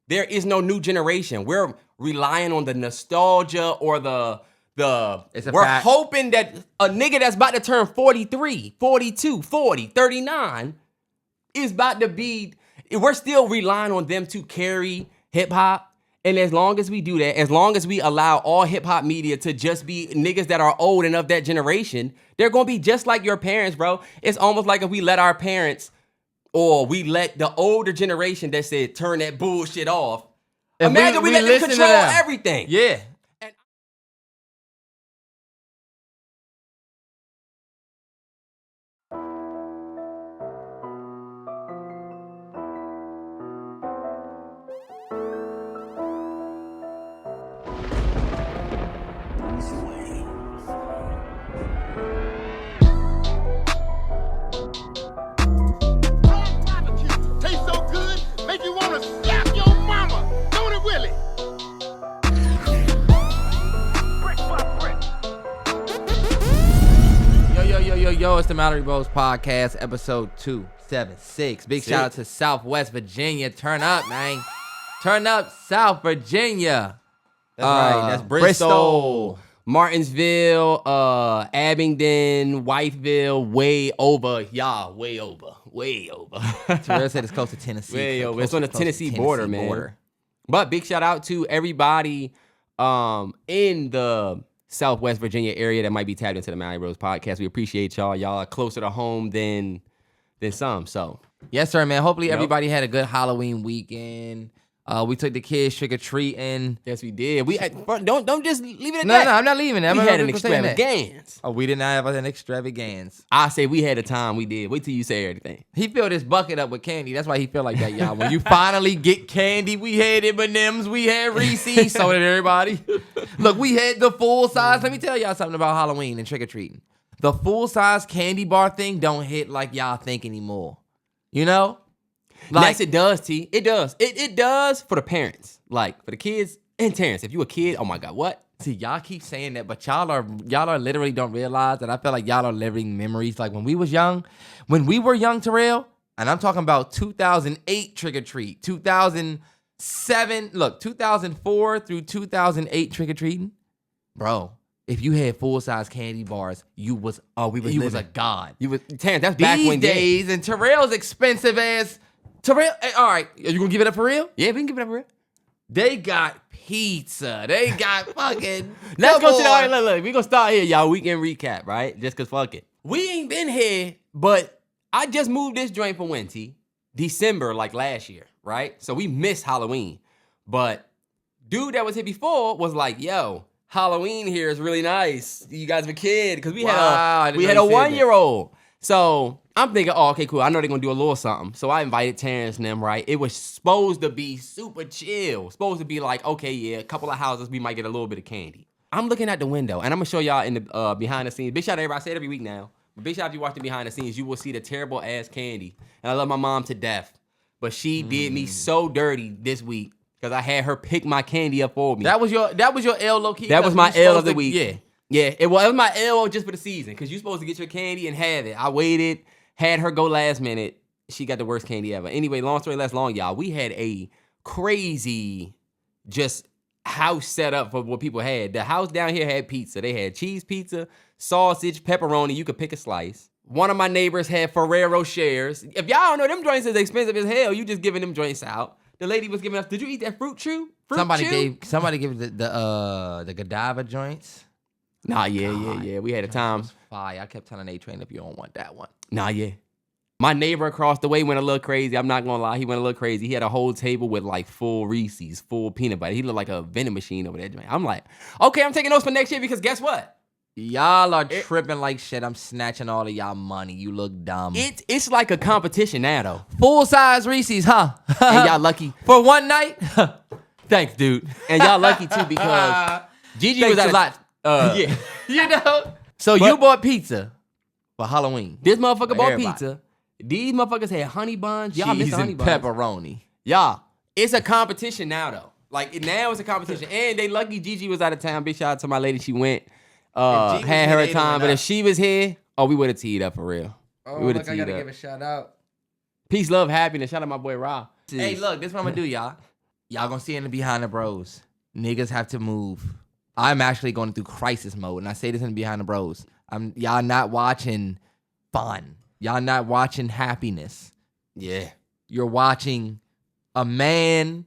There is no new generation. We're relying on the nostalgia or we're hoping that a nigga that's about to turn 43, 42, 40, 39 is about to be, we're still relying on them to carry hip hop. And as long as we do that, as long as we allow all hip hop media to just be niggas that are old and of that generation, they're going to be just like your parents, bro. It's almost like if we let our parents or we let the older generation that said turn that bullshit off. Imagine we let them control everything. Yeah. Yo, it's the MalloryBros podcast, episode 276. Big shout out to Southwest Virginia. Turn up, man. Turn up, South Virginia. That's right. That's Bristol, Martinsville, Abingdon, Whiteville, way over. Y'all, way over. Terrell said it's close to Tennessee. Way over. It's on the Tennessee border, man. But big shout out to everybody in the Southwest Virginia area that might be tapped into the MalloryBros podcast. We appreciate y'all. Y'all are closer to home than some. So yes, sir, man. Hopefully everybody had a good Halloween weekend. We took the kids trick-or-treating. Yes, we did. Don't just leave it at that. No, I'm not leaving it. We had an extravagance. Oh, we did not have an extravagance. I say we had a time. We did. Wait till you say everything. He filled his bucket up with candy. That's why he feel like that, y'all. When you finally get candy, we had M&M's, we had Reese's, so did everybody. Look, we had the full size. Let me tell y'all something about Halloween and trick-or-treating. The full-size candy bar thing don't hit like y'all think anymore. You know? Yes, it does, T. It does. It does for the parents. Like, for the kids and Terrance. If you a kid, oh my God, what? See, y'all keep saying that, but y'all are literally don't realize that I feel like y'all are living memories. Like when we were young, Terrell, and I'm talking about 2008 trick-or-treat, 2007, 2004 through 2008 trick-or-treating. Bro, if you had full-size candy bars, you was a god. Terrance, that's back when days, and Terrell's expensive as... Terrell, hey, all right, are you gonna give it up for real? Yeah, we can give it up for real. They got pizza. They got fucking... Let's go to the... All right, look, we gonna start here, y'all. Weekend recap, right? Just cause fuck it. We ain't been here, but I just moved this joint for when, T? December, like last year, right? So we missed Halloween. But dude that was here before was like, yo, Halloween here is really nice. You guys have a kid. Because we had a 1-year-old. So I'm thinking, oh, okay, cool. I know they're going to do a little something. So I invited Terrance and them, right? It was supposed to be super chill. Supposed to be like, okay, yeah, a couple of houses, we might get a little bit of candy. I'm looking at the window, and I'm going to show y'all in the behind the scenes. Big shout out to everybody. I say it every week now. But big shout out if you watch the behind the scenes, you will see the terrible-ass candy. And I love my mom to death. But she did me so dirty this week because I had her pick my candy up for me. That was your L low-key? That was my L of the week. Yeah. It was my L just for the season because you're supposed to get your candy and have it. I waited. Had her go last minute. She got the worst candy ever. Anyway, long story less long, y'all. We had a crazy just house set up for what people had. The house down here had pizza. They had cheese pizza, sausage, pepperoni. You could pick a slice. One of my neighbors had Ferrero shares. If y'all don't know, them joints is expensive as hell. You just giving them joints out. The lady was giving us, did you eat that fruit chew? Somebody gave the Godiva joints. Nah, yeah. We had a time. Fire. I kept telling A-Train if you don't want that one. Nah, yeah. My neighbor across the way went a little crazy. I'm not gonna lie, he went a little crazy. He had a whole table with like full Reese's, full peanut butter. He looked like a vending machine over there. I'm like, okay, I'm taking those for next year because guess what? Y'all are tripping like shit. I'm snatching all of y'all money. You look dumb. It's like a competition now, though. Full size Reese's, huh? And y'all lucky. For one night? Thanks, dude. And y'all lucky, too, because Gigi was at a lot. Yeah. You know? So you bought pizza for Halloween. This motherfucker bought pizza. These motherfuckers had honey buns. Y'all missed the honey buns. Pepperoni. Y'all, it's a competition now, though. Like, now it's a competition. And they lucky Gigi was out of town. Big shout out to my lady. She went. Had her a time, but if she was here, we would have teed up for real. Oh, look, I gotta give a shout out. Peace, love, happiness. Shout out my boy Rob. Hey, look, this is what I'm gonna do, y'all. Y'all gonna see in the Behind the Bros. Niggas have to move. I'm actually going through crisis mode, and I say this in Behind the Bros. Y'all not watching fun. Y'all not watching happiness. Yeah. You're watching a man.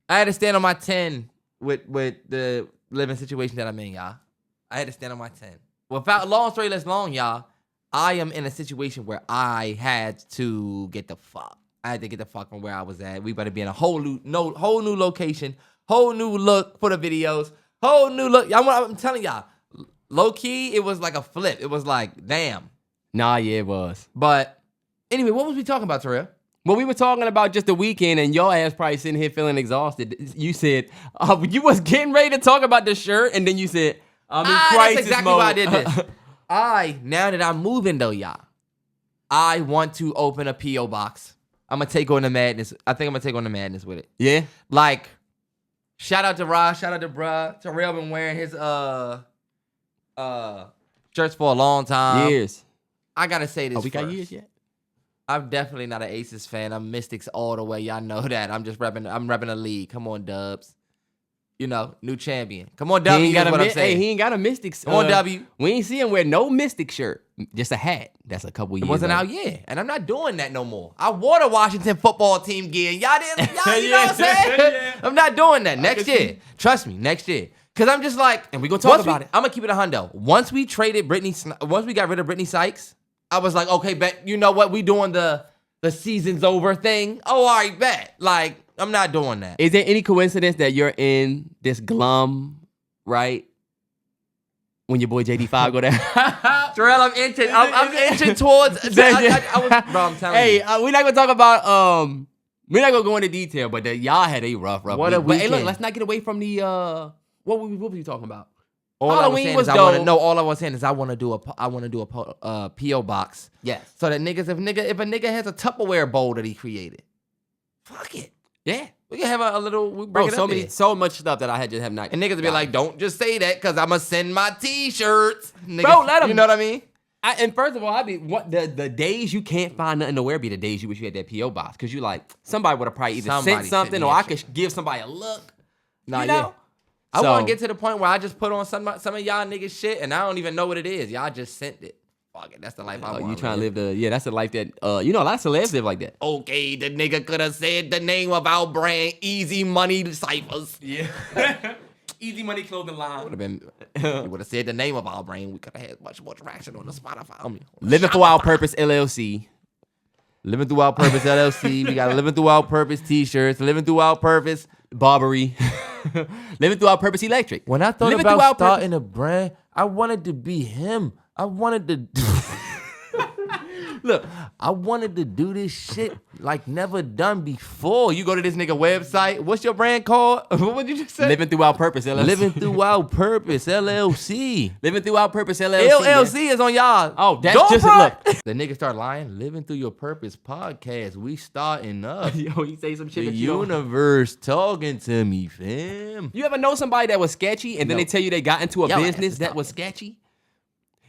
I had to stand on my 10 with the living situation that I'm in, y'all. I had to stand on my 10. Without long story less long, y'all, I am in a situation where I had to get the fuck. I had to get the fuck from where I was at. We better be in a whole new location, whole new look for the videos, whole new look. I'm telling y'all, low key, it was like a flip. It was like, damn. Nah, yeah, it was. But anyway, what was we talking about, Terrell? Well, we were talking about just the weekend, and your ass probably sitting here feeling exhausted. You said you was getting ready to talk about the shirt, and then you said, I'm in crisis that's exactly mode. why I did this. Now that I'm moving though, y'all, I want to open a P.O. box. I'm going to take on the madness. I think I'm going to take on the madness with it. Yeah? Like, shout out to Ross, shout out to bruh. Terrell been wearing his shirts for a long time. Years. I got to say this We got first. years yet? I'm definitely not an Aces fan. I'm Mystics all the way. Y'all know that. I'm repping a league. Come on, Dubs. You know, new champion. Come on, W. That's what I'm saying. He ain't got a Mystics. Come on, W. We ain't see him wear no Mystic shirt. Just a hat. That's a couple years It wasn't out yet. And I'm not doing that no more. I wore the Washington football team gear. Y'all didn't, you know what I'm saying? Yeah. I'm not doing that. Next year. Trust me, next year. Because I'm just like. And we gonna talk about it. I'm going to keep it a hundo. Once we got rid of Brittany Sykes, I was like, okay, bet, you know what? We doing the season's over thing. Oh, all right, bet. Like, I'm not doing that. Is there any coincidence that you're in this glum, right? When your boy JD5 go there? Terrell, I'm inching towards. Bro, I'm telling you. We're not gonna talk about. We're not gonna go into detail, but y'all had a rough What week. a But hey, look, weekend. let's not get away from the. What were you talking about? All Halloween I was was dope. all I was saying is I want to do a PO box. Yes. So that if a nigga has a Tupperware bowl that he created, fuck it. Yeah. We can have a little. We bring Bro, it up there. so much stuff that I just have not. And niggas be like, don't just say that because I'ma send my T-shirts. Niggas, Bro, let 'em. You know what I mean? And first of all, the days you can't find nothing to wear be the days you wish you had that P.O. box. Because you like, somebody would have probably either Somebody sent something sent me or a I shit. could give somebody a look. Nah, you know? yeah. I So- want to get to the point where I just put on some of y'all niggas shit and I don't even know what it is. Y'all just sent it. Fuck it. That's the life I want. You trying to live that's the life that, a lot of celebs live like that. Okay, the nigga could have said the name of our brand, Easy Money Ciphers. Yeah. Easy money clothing Would line. have been. You would have said the name of our brand. We could have had much more traction on the Spotify. I mean, Living for Our Purpose LLC. Living Through Our Purpose LLC. We got Living Through Our Purpose T-shirts. Living Through Our Purpose. Barbary. Living Through Our Purpose Electric. When I thought Living Through Our about Purpose- starting a brand, I wanted to be him. I wanted to. Look, I wanted to do this shit like never done before. You go to this nigga website. What's your brand called? What would you just say? Living Through Our Purpose LLC. Living Through Our Purpose LLC. Living Through Our Purpose LLC. LLC is on y'all. Oh, that's Don't just front. look. The nigga start lying. Living Through Your Purpose podcast. We starting up. Yo, you say some shit The that you don't. universe talking to me, fam. You ever know somebody that was sketchy and then No. they tell you they got into a Yo, business ass that is was sketchy?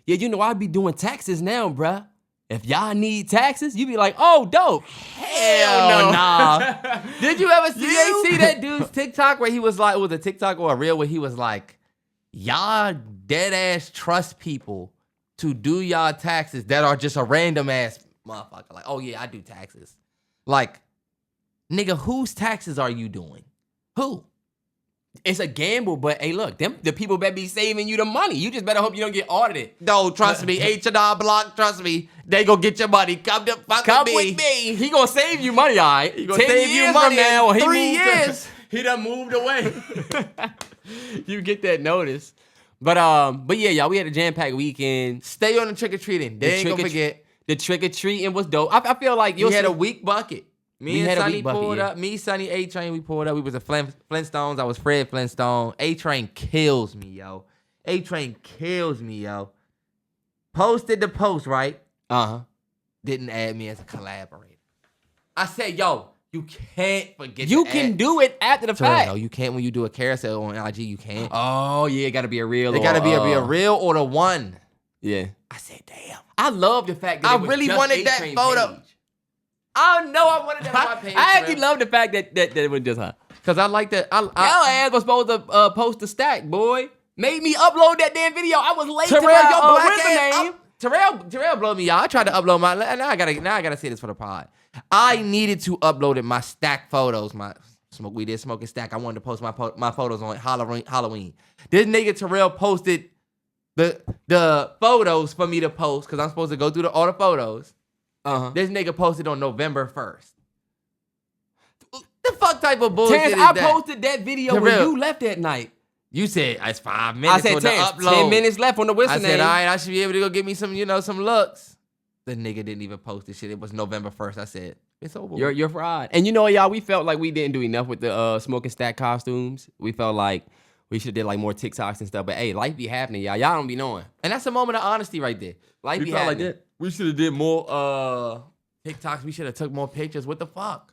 Yeah, you know, I'd be doing taxes now, bruh. If y'all need taxes, you be like, oh, dope. Hell no. nah. Did you ever see You? see that dude's TikTok where he was like, was a TikTok or a reel where he was like, y'all dead ass trust people to do y'all taxes that are just a random ass motherfucker. Like, oh yeah, I do taxes. Like, nigga, whose taxes are you doing? Who? It's a gamble, but hey, look, the people better be saving you the money. You just better hope you don't get audited. No, trust me, H&R Block, trust me, they gonna get your money. Come With me. He gonna save you money, all right? He gonna save you money from now. in He 3 moved years. he done moved away. You get that notice. But yeah, y'all, we had a jam-packed weekend. Stay on the trick-or-treating. They ain't gonna forget. The trick-or-treating was dope. I feel like We had a see- weak bucket. We Me and had a Sonny weak bucket, pulled yeah. up. Me, Sonny, A-Train, we pulled up. We was the Flintstones. I was Fred Flintstone. A-Train kills me, yo. A-Train kills me, yo. Posted the post, right? Uh-huh. Didn't add me as a collaborator. I said, yo, you can't forget You to can add. do it after the fact. No, you can't when you do a carousel on IG. You can't. Oh, yeah, it gotta be a real. It gotta be a real or the one. Yeah. I said, damn. I love the fact that I it was really just wanted that A-Train photo. page. I know I wanted that on my page. I actually love the fact that it was just her. Because I like that. Y'all ass was supposed to post the stack, boy. Made me upload that damn video. I was late Terrell, to my your black ass name. Terrell blew me out. I tried to upload my. Now I gotta say this for the pod. I needed to upload my stack photos. My we did smoking stack. I wanted to post my photos on Halloween. This nigga Terrell posted the photos for me to post because I'm supposed to go through all the photos. This nigga posted on November 1st. The fuck type of bullshit Terrance, is I that? posted that video Terrell, when you left that night. You said it's 5 minutes. I said, on the Terrance, upload. 10 minutes left on the whistle I said, all right, I should be able to go get me some, some looks. The nigga didn't even post this shit. It was November 1st. I said, it's over. You're fried. And you know what, y'all? We felt like we didn't do enough with the smoking stack costumes. We felt like we should have did like more TikToks and stuff. But hey, life be happening, y'all. Y'all don't be knowing. And that's a moment of honesty right there. Life be happening. Like that. We should have did more TikToks. We should have took more pictures. What the fuck?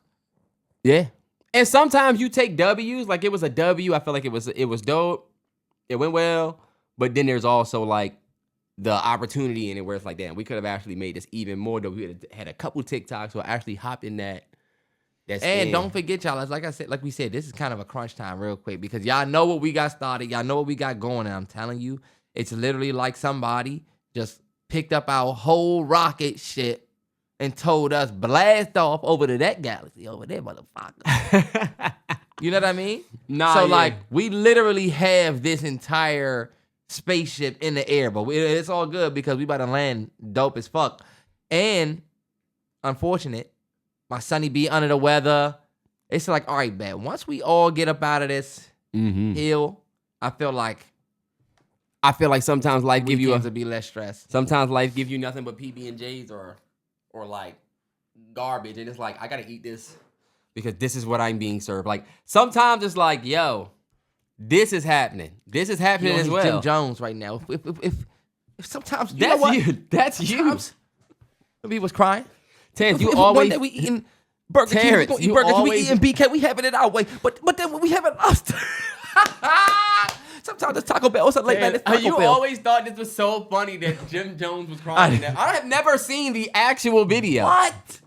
Yeah. And sometimes you take W's, like it was a W. I feel like it was dope. It went well. But then there's also like the opportunity in it where it's like, damn, we could have actually made this even more dope. We had a couple TikToks or actually hopped in that. And don't forget, y'all, like we said, this is kind of a crunch time real quick because y'all know what we got started. Y'all know what we got going. And I'm telling you, it's literally like somebody just picked up our whole rocket shit and told us blast off over to that galaxy over there, motherfucker. You know what I mean? Nah. So, yeah. like, we literally have this entire spaceship in the air, but it's all good because we about to land dope as fuck. And, unfortunate, my sonny be under the weather. It's like, all right, man, once we all get up out of this hill, I feel like sometimes life give you to be less stressed. Sometimes life give you nothing but PB&Js or like garbage, and it's like I gotta eat this because this is what I'm being served. Like sometimes it's like, yo, this is happening. This is happening as well. Jim Jones right now. If sometimes you that's know what? you. That's sometimes, you. We was crying. Terrance, you if always one day we eating Burger King, we gonna eat burgers. We eating BK. We having it our way. But then when we having lobster. Sometimes it's Taco Bell. What's up late night? It's Taco you Bell. always thought this was so funny that Jim Jones was crying. I have never seen the actual video. What?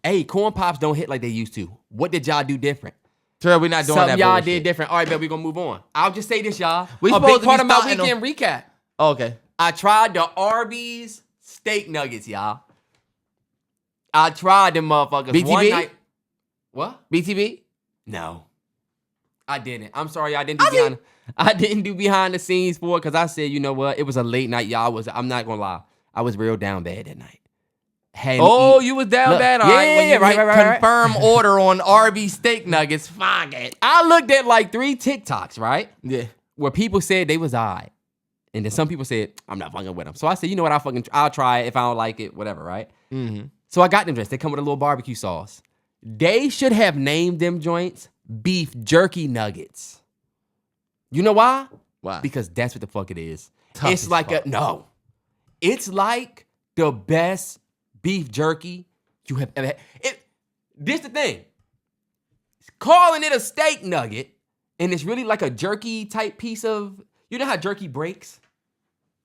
Hey, corn pops don't hit like they used to. What did y'all do different? Terrell, we're not doing Something that y'all bullshit. did different. All right, bet we're gonna move on. I'll just say this, y'all. We a supposed big to part be of my starting weekend recap. Oh, okay. I tried the Arby's steak nuggets, y'all. I tried them motherfuckers. BTB? One night. What? BTB? No. I didn't. I'm sorry, I didn't do behind the scenes for it because I said, you know what? It was a late night, y'all. I'm not gonna lie. I was real down bad that night. You was down bad? All right. When you right. Confirm order on Arby steak nuggets. Fuck it. I looked at like 3 TikToks, right? Yeah. Where people said they was alright. And then some people said, I'm not fucking with them. So I said, you know what? I'll try it. If I don't like it, whatever, right? Mm-hmm. So I got them joints. They come with a little barbecue sauce. They should have named them joints beef jerky nuggets. You know why? Why? Because that's what the fuck it is. Tough it's as like fuck. no. It's like the best beef jerky you have ever had. This the thing. Calling it a steak nugget, and it's really like a jerky type piece of, you know how jerky breaks?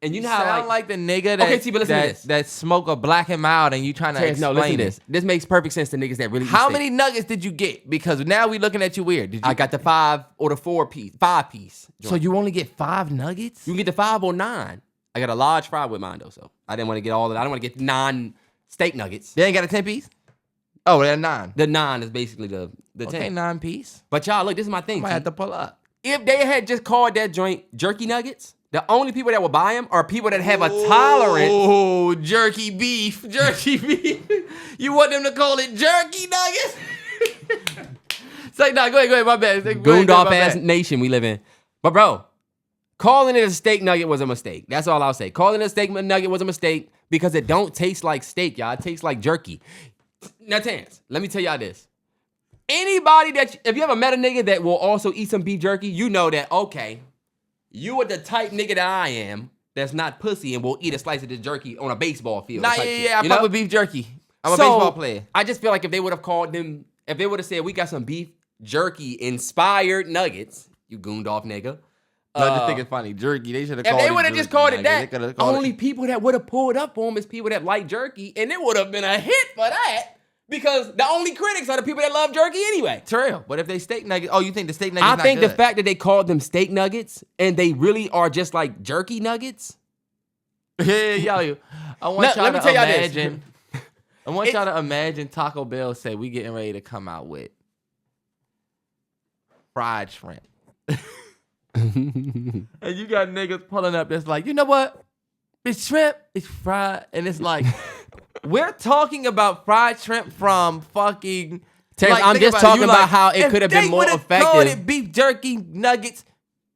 And you know how sound like the nigga that, okay, see, but listen to this. that smoke a black him out and you trying to explain no, listen to it. this. This makes perfect sense to niggas that really eat How steak. many nuggets did you get? Because now we looking at you weird. Did you? I got the 5 or the 5 piece. So you only get 5 nuggets? You can get the 5 or 9. I got a large fry with mine though, so I didn't want to get all of that. I didn't want to get 9 steak nuggets. They ain't got a 10 piece? Oh, they're 9. The 9 is basically the 10. Okay, 9 piece. But y'all, look, this is my thing. I might have to pull up. If they had just called that joint jerky nuggets, the only people that will buy them are people that have a tolerance. Oh, jerky beef. Jerky beef. You want them to call it jerky nuggets? Say, no, go ahead, my bad. Gooned off ass nation we live in. But bro, calling it a steak nugget was a mistake. That's all I'll say. Calling it a steak nugget was a mistake because it don't taste like steak, y'all. It tastes like jerky. Now, Terrance, let me tell y'all this. Anybody if you ever met a nigga that will also eat some beef jerky, you know that, okay, you are the type nigga that I am that's not pussy and will eat a slice of this jerky on a baseball field. Nah, yeah, I fuck with beef jerky. I'm a baseball player. I just feel like if they would have called them, if they would have said, we got some beef jerky inspired nuggets, you gooned off nigga. No, I just think it's funny. Jerky, they should have called it. If they would have just called it that, called only people that would have pulled up on them is people that like jerky, and it would have been a hit for that. Because the only critics are the people that love jerky anyway. Terrell, but if they steak nuggets, you think the steak nuggets I not think good? the fact that they called them steak nuggets and they really are just like jerky nuggets. Yeah, I want y'all let me to tell y'all imagine. I want y'all to imagine Taco Bell say we getting ready to come out with fried shrimp. And you got niggas pulling up that's like, you know what? It's shrimp, it's fried. And it's like, we're talking about fried shrimp from fucking... Terrence, I'm just talking about how it could have been more effective. If they called it beef jerky nuggets,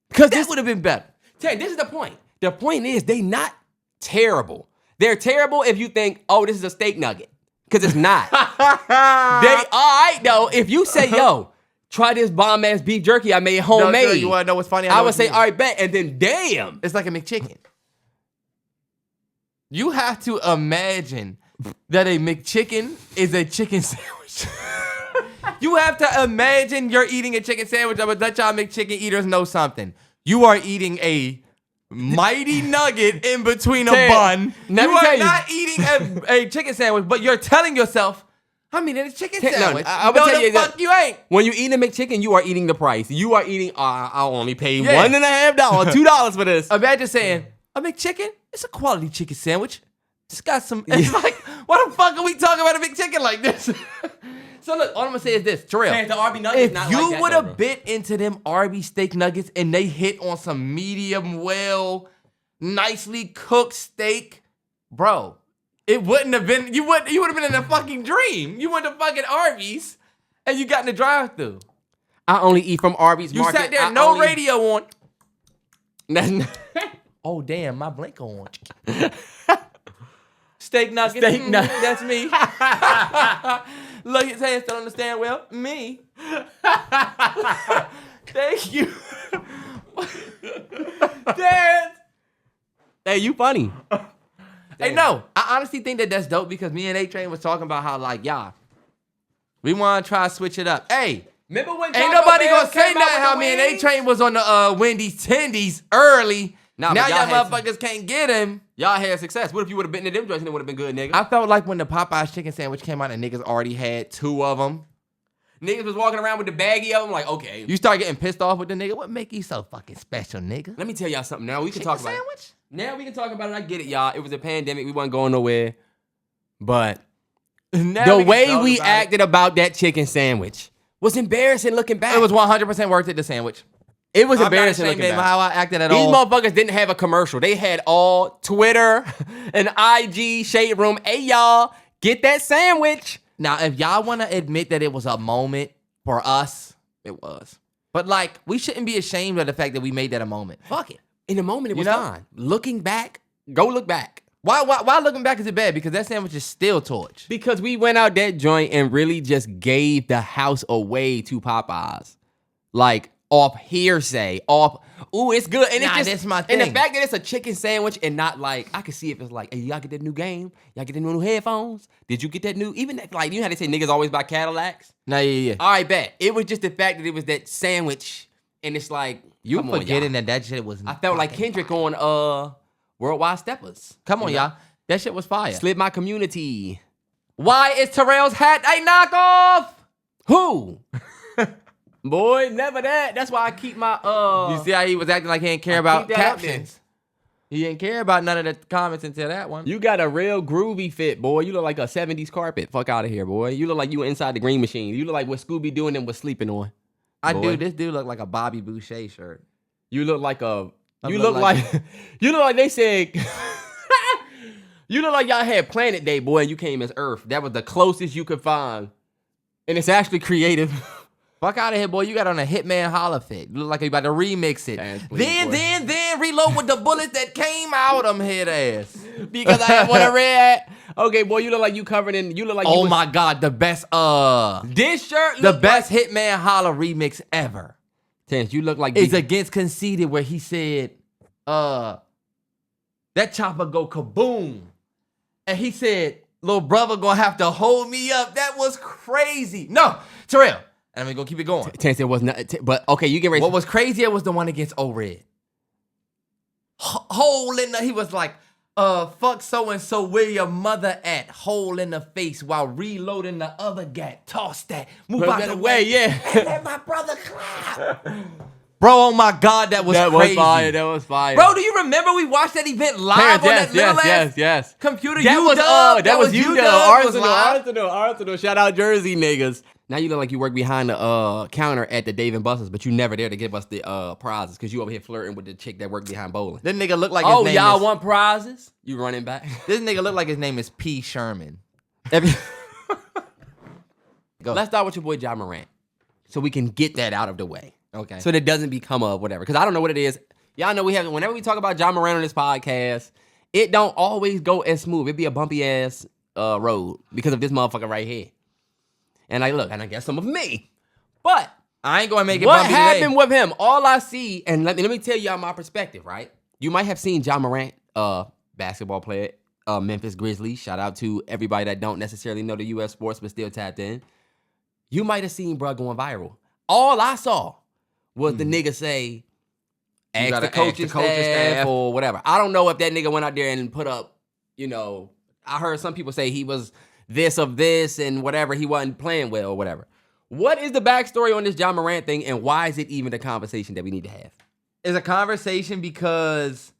because that would have been better. Terrence, this is the point. The point is they not terrible. They're terrible if you think, oh, this is a steak nugget. Because it's not. They all right, though. If you say, yo, try this bomb-ass beef jerky I made homemade. No, you want to know what's funny? I would say, all right, bet. And then, damn. It's like a McChicken. You have to imagine that a McChicken is a chicken sandwich. You have to imagine you're eating a chicken sandwich. I'm going to let y'all McChicken eaters know something. You are eating a mighty nugget in between a bun. You are not eating a chicken sandwich, but you're telling yourself, I'm eating a chicken sandwich. I would tell you fuck you ain't. When you eat a McChicken, you are eating the price. You are eating, I only paid $1.50, $2 for this. Imagine saying, a McChicken, it's a quality chicken sandwich. It's got some, it's like, why the fuck are we talking about a McChicken like this? So look, all I'm gonna say is this, Terrell. The Arby nuggets if not you like that, would though, have bit into them Arby steak nuggets and they hit on some medium well, nicely cooked steak, bro, it wouldn't have been. You would have been in a fucking dream. You went to fucking Arby's and you got in the drive-thru. I only eat from Arby's You Market. sat there, no radio on. Oh damn, my blink on. Steak nuggets. Steak nuggets. That's me. Look, his hands don't understand well. Me. Thank you. Dad. Hey, you funny. Hey, no. I honestly think that that's dope because me and A-Train was talking about how, like, we want to try to switch it up. Hey. Remember when ain't nobody going to say nothing how me and A-Train was on the Wendy's Tendies early. Now y'all motherfuckers can't get him. Y'all had success. What if you would have been in them joints and it would have been good, nigga? I felt like when the Popeyes chicken sandwich came out and niggas already had 2 of them. Niggas was walking around with the baggie of them like, okay. You start getting pissed off with the nigga. What make you so fucking special, nigga? Let me tell y'all something now. We can Chicken talk about sandwich? it. Now we can talk about it. I get it, y'all. It was a pandemic. We wasn't going nowhere. But the way we acted about that chicken sandwich was embarrassing looking back. It was 100% worth it, the sandwich. It was embarrassing looking back. How I acted at These all. motherfuckers didn't have a commercial. They had all Twitter and IG shade room. Hey, y'all, get that sandwich. Now, if y'all want to admit that it was a moment for us, it was. But, like, we shouldn't be ashamed of the fact that we made that a moment. Fuck it. In the moment, it was fine. Looking back, go look back. Why looking back is it bad? Because that sandwich is still torch. Because we went out that joint and really just gave the house away to Popeyes. Like, off hearsay, ooh, it's good. And it's just, that's my thing. And the fact that it's a chicken sandwich and not like, I could see if it's like, hey, y'all get that new game? Y'all get the new headphones? Did you get that new, even that, like, you know how they say niggas always buy Cadillacs? Nah, yeah. All right, bet. It was just the fact that it was that sandwich and it's like, you forgetting that shit was I felt like Kendrick on Worldwide Steppers. Come on, y'all. That shit was fire. Slid my community. Why is Terrell's hat a knockoff? Who? Boy, never that. That's why I keep my You see how he was acting like he didn't care about captions? He didn't care about none of the comments until that one. You got a real groovy fit, boy. You look like a 70s carpet. Fuck out of here, boy. You look like you were inside the Green Machine. You look like what Scooby Doo and them was sleeping on. I do. This dude look like a Bobby Boucher shirt. You look like you look like they said you look like y'all had Planet Day, boy, and you came as Earth. That was the closest you could find. And it's actually creative. Fuck out of here, boy. You got on a Hitman holla fit. You look like you about to remix it. Then reload with the bullets that came out of head ass. Because I have on a red. Okay, boy, you look like you covered in. You look like. Oh my God, the best. This shirt. The best Hitman holla remix ever. Terrence, you look like. It's against Conceited where he said, that chopper go kaboom, and he said, "Little brother gonna have to hold me up." That was crazy. No, Terrell. And I'm gonna keep it going. Terrence, it was not. But okay, you get ready. What was crazier was the one against O-Red. Hole in the. He was like, fuck so-and-so, where your mother at? Hole in the face while reloading the other gat. Toss that. Move out the way. Yeah. And let my brother clap. Bro, oh my God, that was crazy. That was fire. Bro, do you remember we watched that event live on that little ass computer? That was UW. Arsenal. Shout out Jersey niggas. Now you look like you work behind the counter at the Dave & Buster's, but you never there to give us the prizes because you over here flirting with the chick that worked behind bowling. This nigga look like his name y'all is... want prizes? You running back? This nigga look like his name is P. Sherman. Let's start with your boy Ja Morant so we can get that out of the way. Okay. So that it doesn't become a whatever. Because I don't know what it is. Y'all know whenever we talk about Ja Morant on this podcast, it don't always go as smooth. It be a bumpy ass road because of this motherfucker right here. And look, and I guess some of me. But I ain't gonna make it what bumpy happened today. with him? All I see, and let me tell y'all my perspective, right? You might have seen Ja Morant, basketball player, Memphis Grizzlies. Shout out to everybody that don't necessarily know the U.S. sports but still tapped in. You might have seen bruh going viral. All I saw was the nigga say, ask the coaching staff or whatever. I don't know if that nigga went out there and put up, I heard some people say he was this of this and whatever, he wasn't playing well or whatever. What is the backstory on this Ja Morant thing and why is it even a conversation that we need to have? It's a conversation because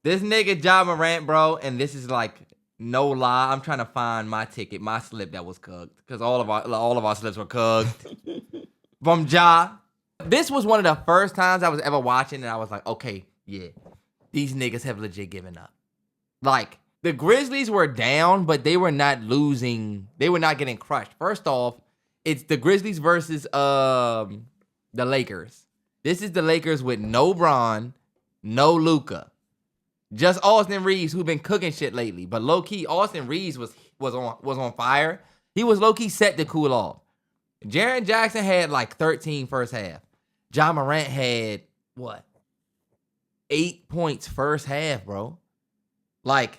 this nigga Ja Morant, bro, and this is like no lie. I'm trying to find my ticket, my slip that was cooked because all of our slips were cooked from Ja. This was one of the first times I was ever watching and I was like, okay, yeah, these niggas have legit given up. Like, the Grizzlies were down, but they were not losing. They were not getting crushed. First off, it's the Grizzlies versus the Lakers. This is the Lakers with no Bron, no Luka. Just Austin Reeves, who been cooking shit lately. But low-key, Austin Reeves was on fire. He was low-key set to cool off. Jaren Jackson had like 13 first half. Ja Morant had, 8 points first half, bro. Like,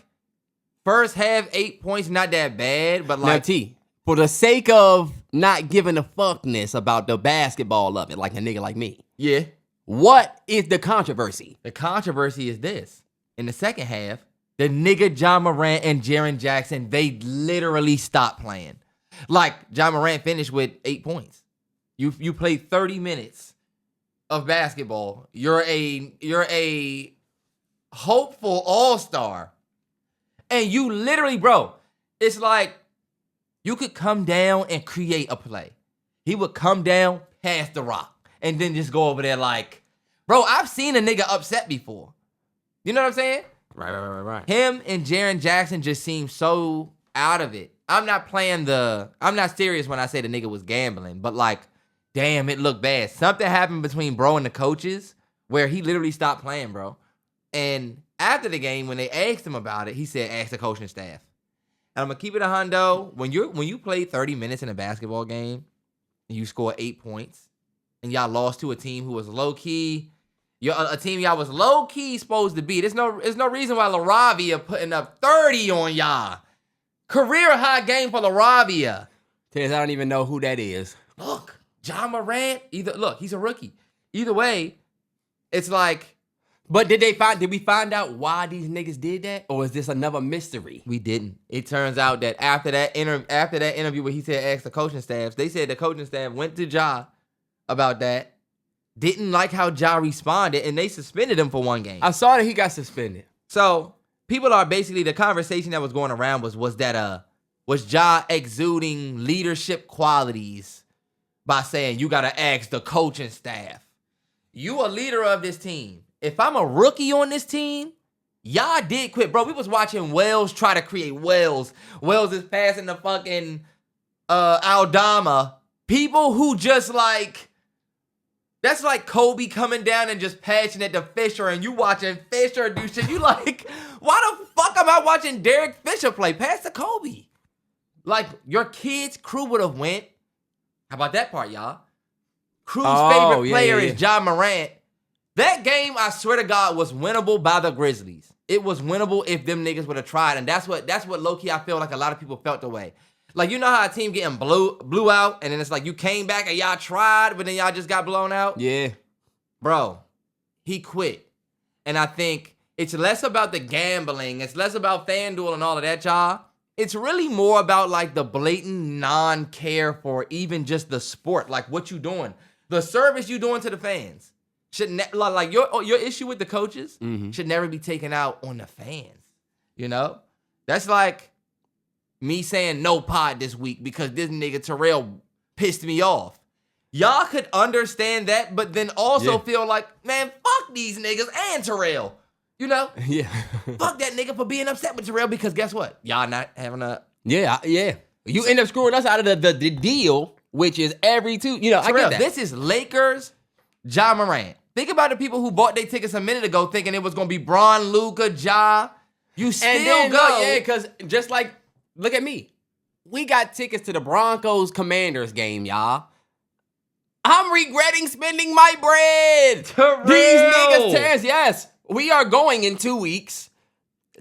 first half, 8 points, not that bad, but like... Now, T, for the sake of not giving a fuckness about the basketball of it, like a nigga like me. Yeah. What is the controversy? The controversy is this. In the second half, the nigga Ja Morant and Jaren Jackson, they literally stopped playing. Like, Ja Morant finished with 8 points. You played 30 minutes of basketball. You're a hopeful all-star. And you literally, bro, it's like you could come down and create a play. He would come down, pass the rock, and then just go over there like, bro, I've seen a nigga upset before. You know what I'm saying? Right. Him and Jaren Jackson just seem so out of it. I'm not serious when I say the nigga was gambling, but like, damn, it looked bad. Something happened between bro and the coaches where he literally stopped playing, bro. And after the game, when they asked him about it, he said, ask the coaching staff. And I'm going to keep it a hundo. When you play 30 minutes in a basketball game and you score 8 points and y'all lost to a team who was low-key, a team y'all was low-key supposed to beat. There's no reason why LaRavia putting up 30 on y'all. Career high game for LaRavia. Tez, I don't even know who that is. Look, Ja Morant, he's a rookie. Either way, it's like, but did we find out why these niggas did that? Or is this another mystery? We didn't. It turns out that after that interview where he said ask the coaching staff, they said the coaching staff went to Ja about that, didn't like how Ja responded, and they suspended him for one game. I saw that he got suspended. So people are basically, the conversation that was going around was Ja exuding leadership qualities by saying, you got to ask the coaching staff. You a leader of this team. If I'm a rookie on this team, y'all did quit. Bro, we was watching Wells try to create Wells. Wells is passing the fucking Aldama. People who just like, that's like Kobe coming down and just passing it to Fisher and you watching Fisher do shit. You like, why the fuck am I watching Derek Fisher play? Pass to Kobe. Like, your kid's crew would have went. How about that part, y'all? Crew's favorite player is Ja Morant. That game, I swear to God, was winnable by the Grizzlies. It was winnable if them niggas would have tried. And that's what low-key I feel like a lot of people felt the way. Like, you know how a team getting blew out, and then it's like you came back and y'all tried, but then y'all just got blown out? Yeah. Bro, he quit. And I think it's less about the gambling. It's less about FanDuel and all of that, y'all. It's really more about like the blatant non-care for even just the sport, like what you doing, the service you doing to the fans. Like your issue with the coaches should never be taken out on the fans. You know, that's like me saying no pod this week because this nigga Terrell pissed me off. Y'all could understand that, but then also feel like, man, fuck these niggas and Terrell. You know? Yeah. Fuck that nigga for being upset with Terrell because guess what? Y'all not having a... Yeah. You end up screwing us out of the deal, which is every two... You know, Terrell, I get that. this is Lakers, Ja Morant. Think about the people who bought their tickets a minute ago thinking it was going to be Bron, Luka, Ja. You still go. Yeah, because just like, look at me. We got tickets to the Broncos Commanders game, y'all. I'm regretting spending my bread. Terrell. These niggas, Terrance, yes. We are going in 2 weeks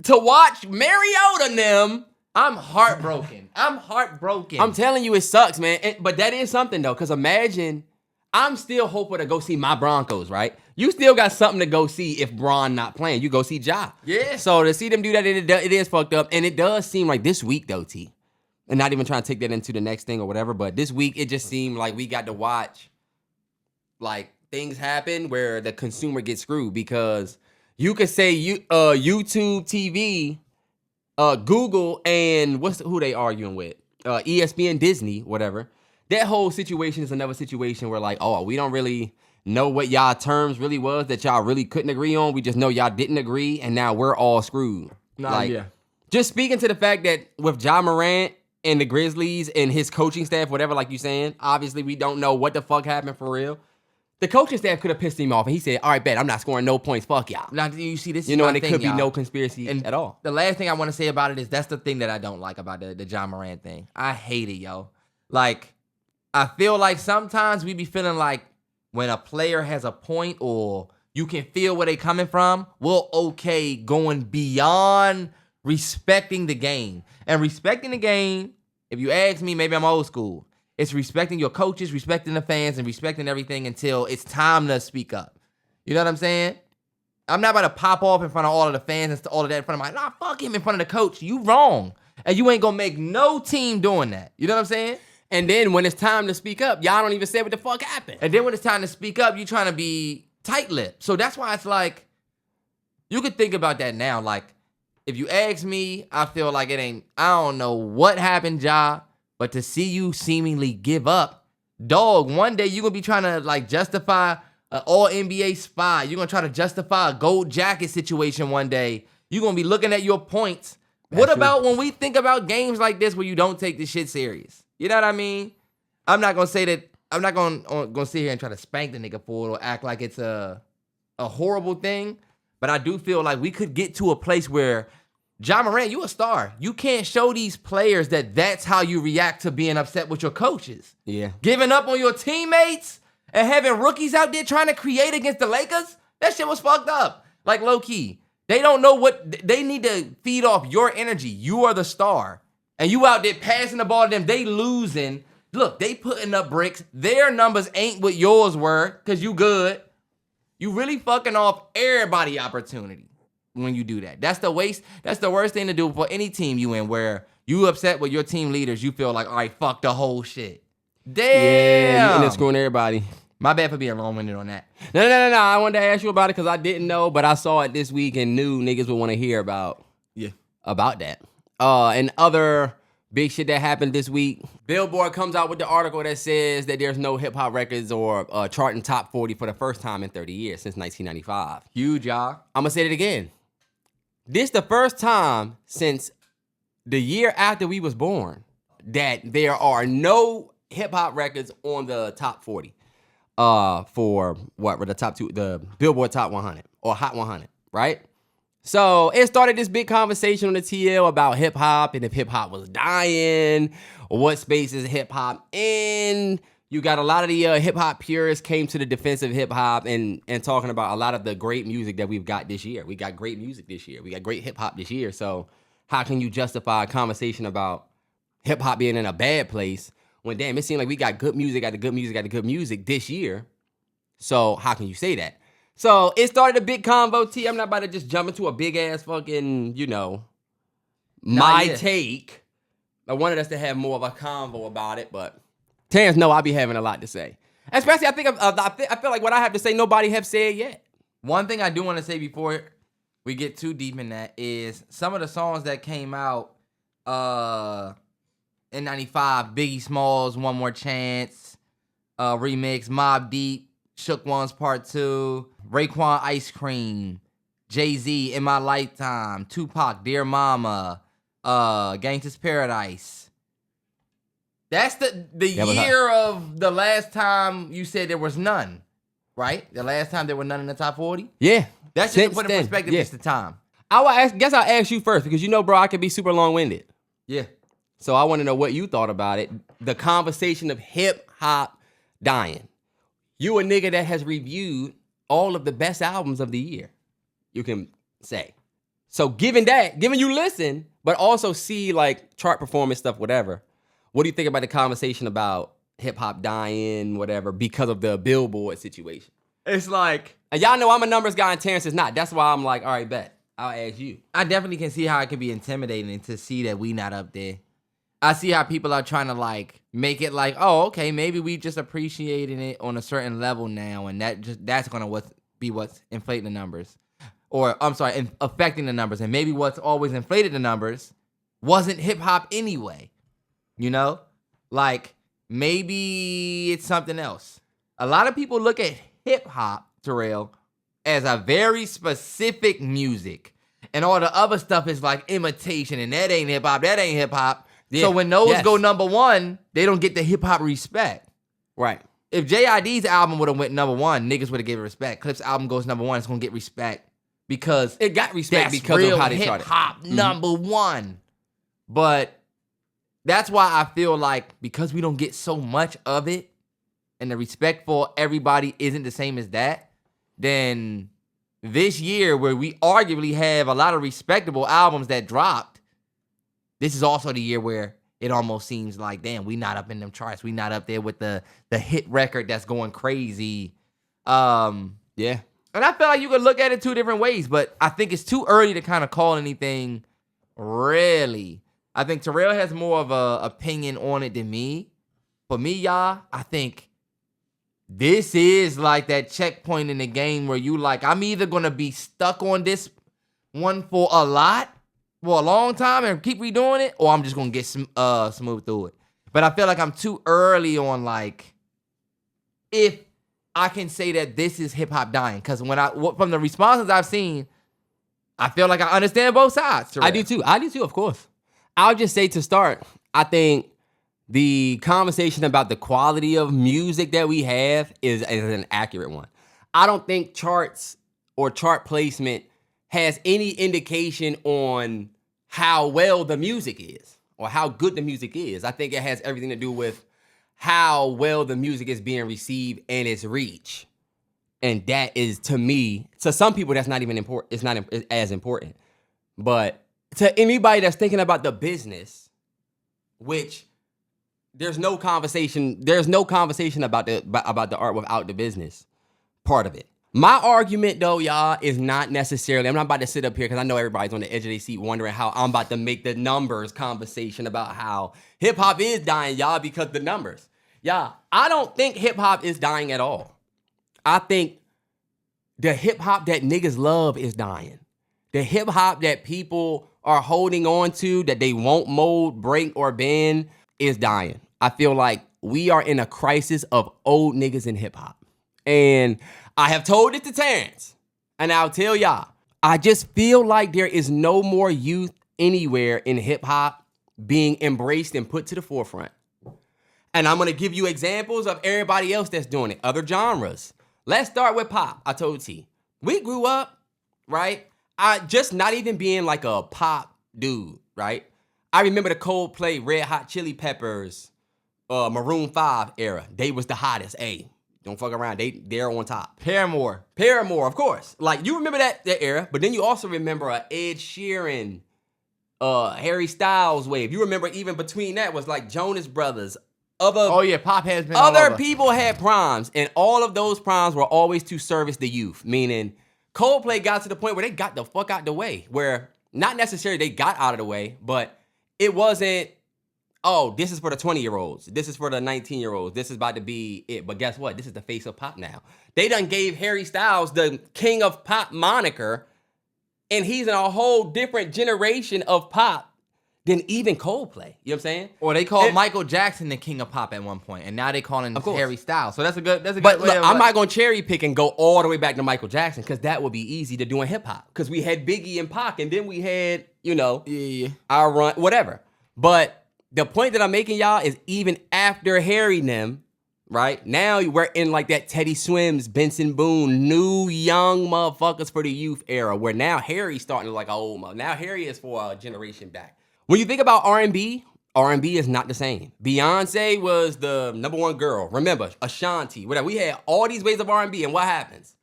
to watch Mariota and them. I'm heartbroken. I'm telling you, it sucks, man. But that is something, though, because imagine, I'm still hoping to go see my Broncos, right? You still got something to go see if Bron not playing. You go see Ja. Yeah. So to see them do that, it is fucked up. And it does seem like this week, though, T. And not even trying to take that into the next thing or whatever, but this week, it just seemed like we got to watch, like, things happen where the consumer gets screwed because... You could say YouTube TV, Google, and who they arguing with? ESPN, Disney, whatever. That whole situation is another situation where like, oh, we don't really know what y'all terms really was that y'all really couldn't agree on. We just know y'all didn't agree, and now we're all screwed. Just speaking to the fact that with Ja Morant and the Grizzlies and his coaching staff, whatever, like you saying, obviously we don't know what the fuck happened for real. The coaching staff could have pissed him off, and he said, all right, bet, I'm not scoring no points. Fuck y'all. Now, you see, this you is know, my and it thing, could be y'all. no conspiracy at all. The last thing I want to say about it is that's the thing that I don't like about the Ja Morant thing. I hate it, yo. Like, I feel like sometimes we be feeling like when a player has a point or you can feel where they coming from, we're okay going beyond respecting the game. And respecting the game, if you ask me, maybe I'm old school. It's respecting your coaches, respecting the fans, and respecting everything until it's time to speak up. You know what I'm saying? I'm not about to pop off in front of all of the fans and all of that in front of nah, fuck him in front of the coach. You wrong. And you ain't gonna make no team doing that. You know what I'm saying? And then when it's time to speak up, y'all don't even say what the fuck happened. And then when it's time to speak up, you trying to be tight-lipped. So that's why it's like, you could think about that now. Like, if you ask me, I feel like I don't know what happened, Ja. But to see you seemingly give up, dog, one day you're going to be trying to, like, justify an all-NBA spot. You're going to try to justify a gold jacket situation one day. You're going to be looking at your points. What about when we think about games like this where you don't take this shit serious? You know what I mean? I'm not going to say that. I'm not going to sit here and try to spank the nigga for it or act like it's a horrible thing. But I do feel like we could get to a place where Ja Morant, you a star. You can't show these players that that's how you react to being upset with your coaches. Yeah. Giving up on your teammates and having rookies out there trying to create against the Lakers, that shit was fucked up. Like, low-key. They don't know they need to feed off your energy. You are the star. And you out there passing the ball to them. They losing. Look, they putting up bricks. Their numbers ain't what yours were because you good. You really fucking off everybody opportunity when you do that. That's the worst thing to do for any team you in where you upset with your team leaders. You feel like, all right, fuck the whole shit. Damn. Yeah, you end up screwing everybody. My bad for being long-winded on that. No. I wanted to ask you about it because I didn't know, but I saw it this week and knew niggas would want to hear about that. And other big shit that happened this week. Billboard comes out with the article that says that there's no hip-hop records or charting top 40 for the first time in 30 years since 1995. Huge, y'all. I'm going to say it again. This the first time since the year after we was born that there are no hip-hop records on the top 40 for the Billboard Top 100 or Hot 100, right? So it started this big conversation on the TL about hip-hop and if hip-hop was dying or what space is hip-hop in. You got a lot of the hip-hop purists came to the defense of hip-hop and talking about a lot of the great music that we've got this year. We got great music this year. We got great hip-hop this year. So how can you justify a conversation about hip-hop being in a bad place when, damn, it seemed like we got good music, got the good music this year. So how can you say that? So it started a big convo, T. I'm not about to just jump into a big ass fucking, my take. I wanted us to have more of a convo about it, but Terrance, no, I'll be having a lot to say. Especially, I feel like what I have to say, nobody have said yet. One thing I do want to say before we get too deep in that is some of the songs that came out in 95, Biggie Smalls, One More Chance, remix, Mobb Deep, Shook Ones Part 2, Raekwon Ice Cream, Jay-Z, In My Lifetime, Tupac, Dear Mama, Gangsta's Paradise. That's the year of the last time you said there was none, right? The last time there were none in the top 40? Yeah. That's just to put in perspective, it's the time. Guess I'll ask you first because bro, I can be super long-winded. Yeah. So I want to know what you thought about it. The conversation of hip-hop dying. You a nigga that has reviewed all of the best albums of the year, you can say. So given you listen, but also see like chart performance stuff, whatever, what do you think about the conversation about hip-hop dying, whatever, because of the Billboard situation? It's like... And y'all know I'm a numbers guy and Terrance is not. That's why I'm like, all right, bet. I'll ask you. I definitely can see how it can be intimidating to see that we not up there. I see how people are trying to like make it like, oh, okay, maybe we just appreciating it on a certain level now, and that's gonna be what's inflating the numbers, or I'm sorry, affecting the numbers, and maybe what's always inflated the numbers wasn't hip hop anyway. Like maybe it's something else. A lot of people look at hip hop, Terrell, as a very specific music, and all the other stuff is like imitation, and that ain't hip hop. That ain't hip hop. Yeah. So when those go number one, they don't get the hip hop respect. Right. If JID's album would have went number one, niggas would have given it respect. Clip's album goes number one, it's gonna get respect because it got respect because real of how they started. Hip-hop number one. But that's why I feel like because we don't get so much of it and the respect for everybody isn't the same as that, then this year where we arguably have a lot of respectable albums that dropped, this is also the year where it almost seems like, damn, we not up in them charts. We not up there with the hit record that's going crazy. Yeah. And I feel like you could look at it two different ways, but I think it's too early to kind of call anything really. I think Terrell has more of a opinion on it than me. For me, y'all, I think this is like that checkpoint in the game where you like, I'm either going to be stuck on this one for a long time and keep redoing it, or I'm just going to get smooth through it. But I feel like I'm too early on like, if I can say that this is hip-hop dying. Because from the responses I've seen, I feel like I understand both sides. I do too, of course. I'll just say to start, I think the conversation about the quality of music that we have is an accurate one. I don't think charts or chart placement has any indication on how well the music is or how good the music is. I think it has everything to do with how well the music is being received and its reach. And that is, to me, to some people, that's not even important. It's not as important. But to anybody that's thinking about the business, which there's no conversation about the art without the business part of it. My argument, though, y'all, is not necessarily, I'm not about to sit up here because I know everybody's on the edge of their seat wondering how I'm about to make the numbers conversation about how hip-hop is dying, y'all, because the numbers. Y'all, I don't think hip-hop is dying at all. I think the hip-hop that niggas love is dying. The hip-hop that people are holding on to, that they won't mold, break, or bend, is dying. I feel like we are in a crisis of old niggas in hip-hop. And I have told it to Terrance, and I'll tell y'all, I just feel like there is no more youth anywhere in hip-hop being embraced and put to the forefront. And I'm going to give you examples of everybody else that's doing it, other genres. Let's start with pop. I told T. We grew up, right? I just not even being like a pop dude, right? I remember the Coldplay, Red Hot Chili Peppers, Maroon 5 era. They was the hottest. Hey, don't fuck around. They're on top. Paramore, of course. Like, you remember that era, but then you also remember Ed Sheeran, Harry Styles wave. You remember even between that was like Jonas Brothers, Oh yeah, pop has been other all over. people had primes, and all of those primes were always to service the youth. Meaning, Coldplay got to the point where they got the fuck out the way. Where not necessarily they got out of the way, but it wasn't. Oh, this is for the 20-year-olds. This is for the 19-year-olds. This is about to be it. But guess what? This is the face of pop now. They done gave Harry Styles the king of pop moniker, and he's in a whole different generation of pop than even Coldplay. You know what I'm saying? Or they called Michael Jackson the king of pop at one point, and now they calling him Harry Styles. So that's a good. But look, I'm not gonna cherry pick and go all the way back to Michael Jackson because that would be easy to do in hip hop. Because we had Biggie and Pac, and then we had our run, whatever. But the point that I'm making, y'all, is even after Harry and them, right? Now we're in like that Teddy Swims, Benson Boone, new young motherfuckers for the youth era, where now Harry's starting to like an old mother. Now Harry is for a generation back. When you think about R&B is not the same. Beyonce was the #1 girl. Remember, Ashanti, whatever. We had all these ways of R&B, and what happens?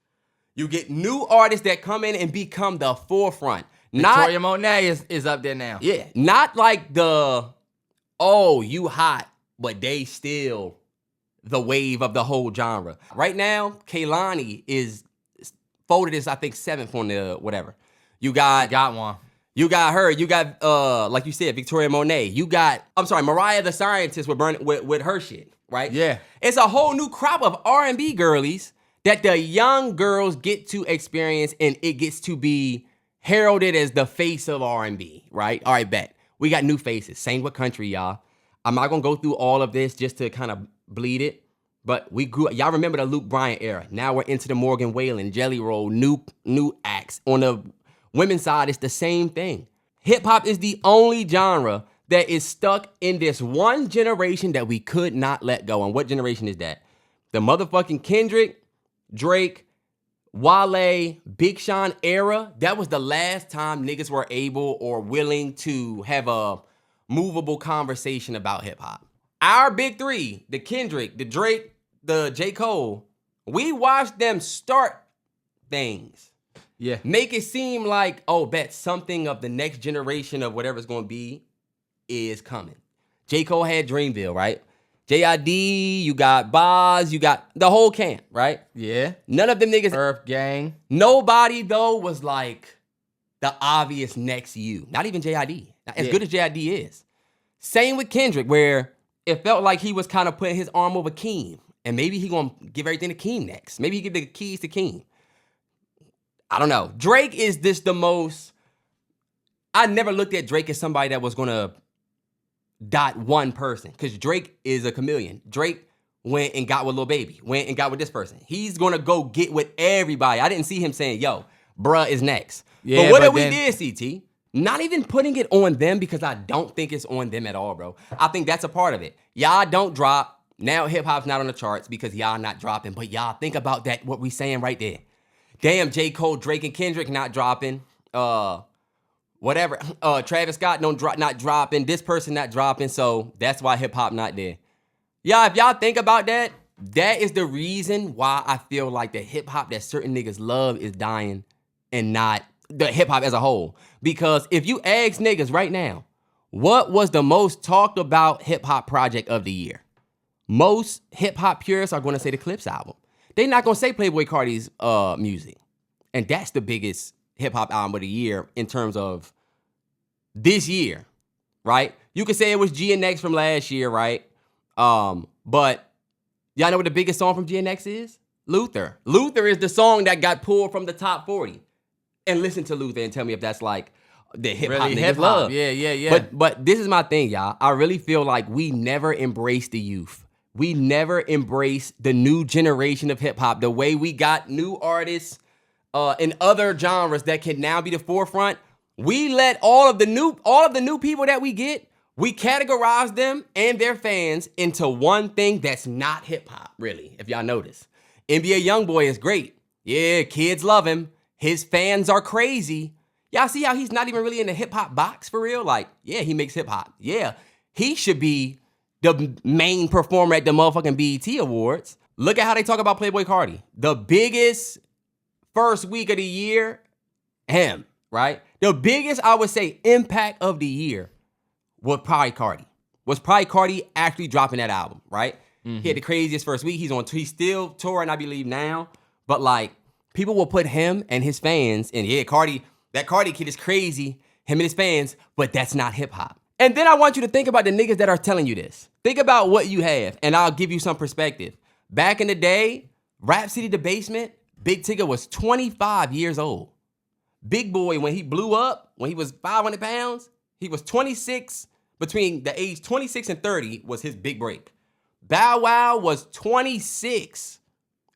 You get new artists that come in and become the forefront. Victoria Monet is up there now. Yeah, not like the... Oh, you hot, but they still the wave of the whole genre. Right now, Kehlani is folded as, I think, 7th on the whatever. You got one. You got her. You got, like you said, Victoria Monet. You got, Mariah the Scientist with her shit, right? Yeah. It's a whole new crop of R&B girlies that the young girls get to experience, and it gets to be heralded as the face of R&B, right? All right, bet. We got new faces. Same with country, y'all. I'm not gonna go through all of this just to kind of bleed it, but we grew. Y'all remember the Luke Bryant era? Now we're into the Morgan Wallen, Jelly Roll, new acts. On the women's side, it's the same thing. Hip hop is the only genre that is stuck in this one generation that we could not let go. And what generation is that? The motherfucking Kendrick, Drake, Wale, Big Sean era. That was the last time niggas were able or willing to have a movable conversation about hip hop. Our big three, the Kendrick, the Drake, the J. Cole, we watched them start things. Yeah. Make it seem like, oh, bet something of the next generation of whatever's going to be is coming. J. Cole had Dreamville, right? JID, you got Boz, you got the whole camp, right? Yeah. None of them niggas. Earth Gang. Nobody, though, was like the obvious next you. Not even JID. As good as JID is. Same with Kendrick, where it felt like he was kind of putting his arm over Keem. And maybe he gonna give everything to Keem next. Maybe he give the keys to Keem. I don't know. Drake is just the most... I never looked at Drake as somebody that was gonna dot one person, because Drake is a chameleon. Drake went and got with Lil Baby, went and got with this person. He's gonna go get with everybody. I didn't see him saying, yo, bruh is next. Yeah, but we did, CT, not even putting it on them, because I don't think it's on them at all, bro. I think that's a part of it. Y'all don't drop. Now hip-hop's not on the charts because y'all not dropping, but y'all think about that, what we saying right there. Damn, J. Cole, Drake, and Kendrick not dropping. Whatever, Travis Scott not dropping, this person not dropping, so that's why hip-hop not there. Yeah, if y'all think about that, that is the reason why I feel like the hip-hop that certain niggas love is dying and not the hip-hop as a whole. Because if you ask niggas right now, what was the most talked about hip-hop project of the year? Most hip-hop purists are going to say the Clips album. They're not going to say Playboi Carti's music. And that's the biggest hip-hop album of the year in terms of this year, right? You could say it was GNX from last year, right? But y'all know what the biggest song from GNX is? Luther. Luther is the song that got pulled from the top 40. And listen to Luther and tell me if that's like the hip-hop niggas love. Yeah. But this is my thing, y'all. I really feel like we never embrace the youth. We never embrace the new generation of hip-hop, the way we got new artists in other genres that can now be the forefront. We let all of the new people that we get, we categorize them and their fans into one thing that's not hip-hop, really, if y'all notice. NBA YoungBoy is great. Yeah, kids love him. His fans are crazy. Y'all see how he's not even really in the hip-hop box for real? Like, yeah, he makes hip-hop. Yeah, he should be the main performer at the motherfucking BET Awards. Look at how they talk about Playboi Carti. The biggest first week of the year, him, right? The biggest, I would say, impact of the year was probably Carti. was probably Cardi actually dropping that album, right? He had the craziest first week. He's still touring, I believe, now. But like, people will put him and his fans, and yeah, that Cardi kid is crazy, him and his fans, but that's not hip hop. And then I want you to think about the niggas that are telling you this. Think about what you have, and I'll give you some perspective. Back in the day, Rap City The Basement, Big Tigger was 25 years old. Big Boy, when he blew up, when he was 500 pounds, he was 26, between the age 26 and 30 was his big break. Bow Wow was 26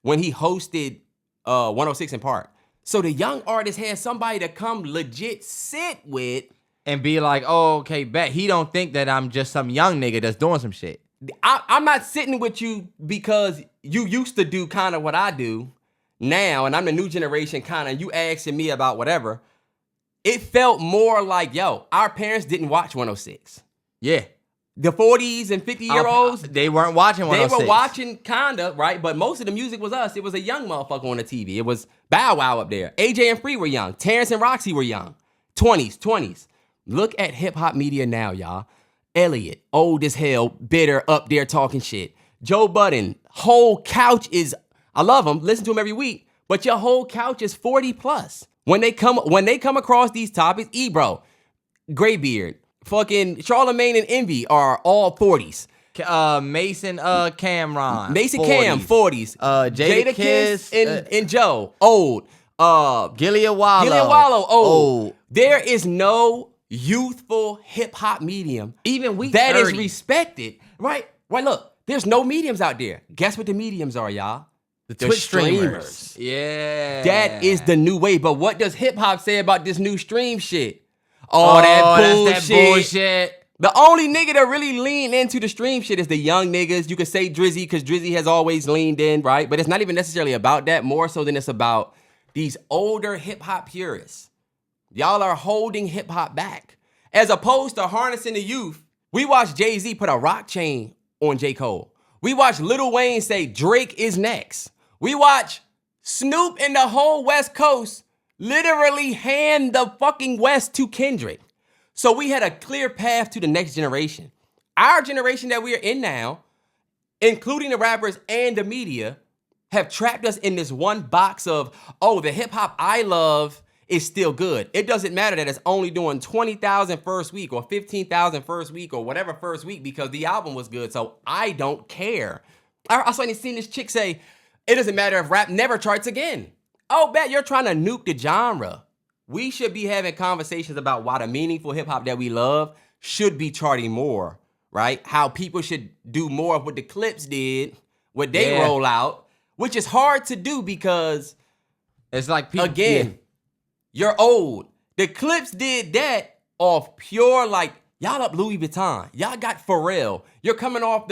when he hosted 106 in Park. So the young artist had somebody to come legit sit with and be like, oh, okay, bet. He don't think that I'm just some young nigga that's doing some shit. I'm not sitting with you because you used to do kind of what I do now, and I'm the new generation kind of, you asking me about whatever. It felt more like, yo, our parents didn't watch 106. Yeah. The 40s and 50-year-olds, they weren't watching 106. They were watching kinda, right? But most of the music was us. It was a young motherfucker on the TV. It was Bow Wow up there. AJ and Free were young. Terrance and Roxy were young. 20s. Look at hip-hop media now, y'all. Elliot, old as hell, bitter, up there talking shit. Joe Budden, whole couch is, I love him, listen to him every week, but your whole couch is 40 plus. When they come across these topics, Ebro, Graybeard, fucking Charlemagne and Envy are all 40s. Mason Cameron. Mason 40s. Cam, 40s. Jada Kiss and Joe, old. Gillia Wallow, old. There is no youthful hip-hop medium even we that 30. is respected. Right, look, there's no mediums out there. Guess what the mediums are, y'all? The Twitch streamers. Yeah. That is the new way. But what does hip-hop say about this new stream shit? Oh, that bullshit. The only nigga that really lean into the stream shit is the young niggas. You could say Drizzy, because Drizzy has always leaned in, right? But it's not even necessarily about that, more so than it's about these older hip-hop purists. Y'all are holding hip-hop back. As opposed to harnessing the youth, we watched Jay-Z put a rock chain on J. Cole. We watched Lil Wayne say Drake is next. We watch Snoop and the whole West Coast literally hand the fucking West to Kendrick. So we had a clear path to the next generation. Our generation that we are in now, including the rappers and the media, have trapped us in this one box of, oh, the hip hop I love is still good. It doesn't matter that it's only doing 20,000 first week or 15,000 first week or whatever first week because the album was good. So I don't care. I seen this chick say, it doesn't matter if rap never charts again. Oh, bet you're trying to nuke the genre. We should be having conversations about why the meaningful hip hop that we love should be charting more, right? How people should do more of what the Clips did, what they roll out, which is hard to do because it's like people, again, you're old. The Clips did that off pure, like, y'all up Louis Vuitton. Y'all got Pharrell. You're coming off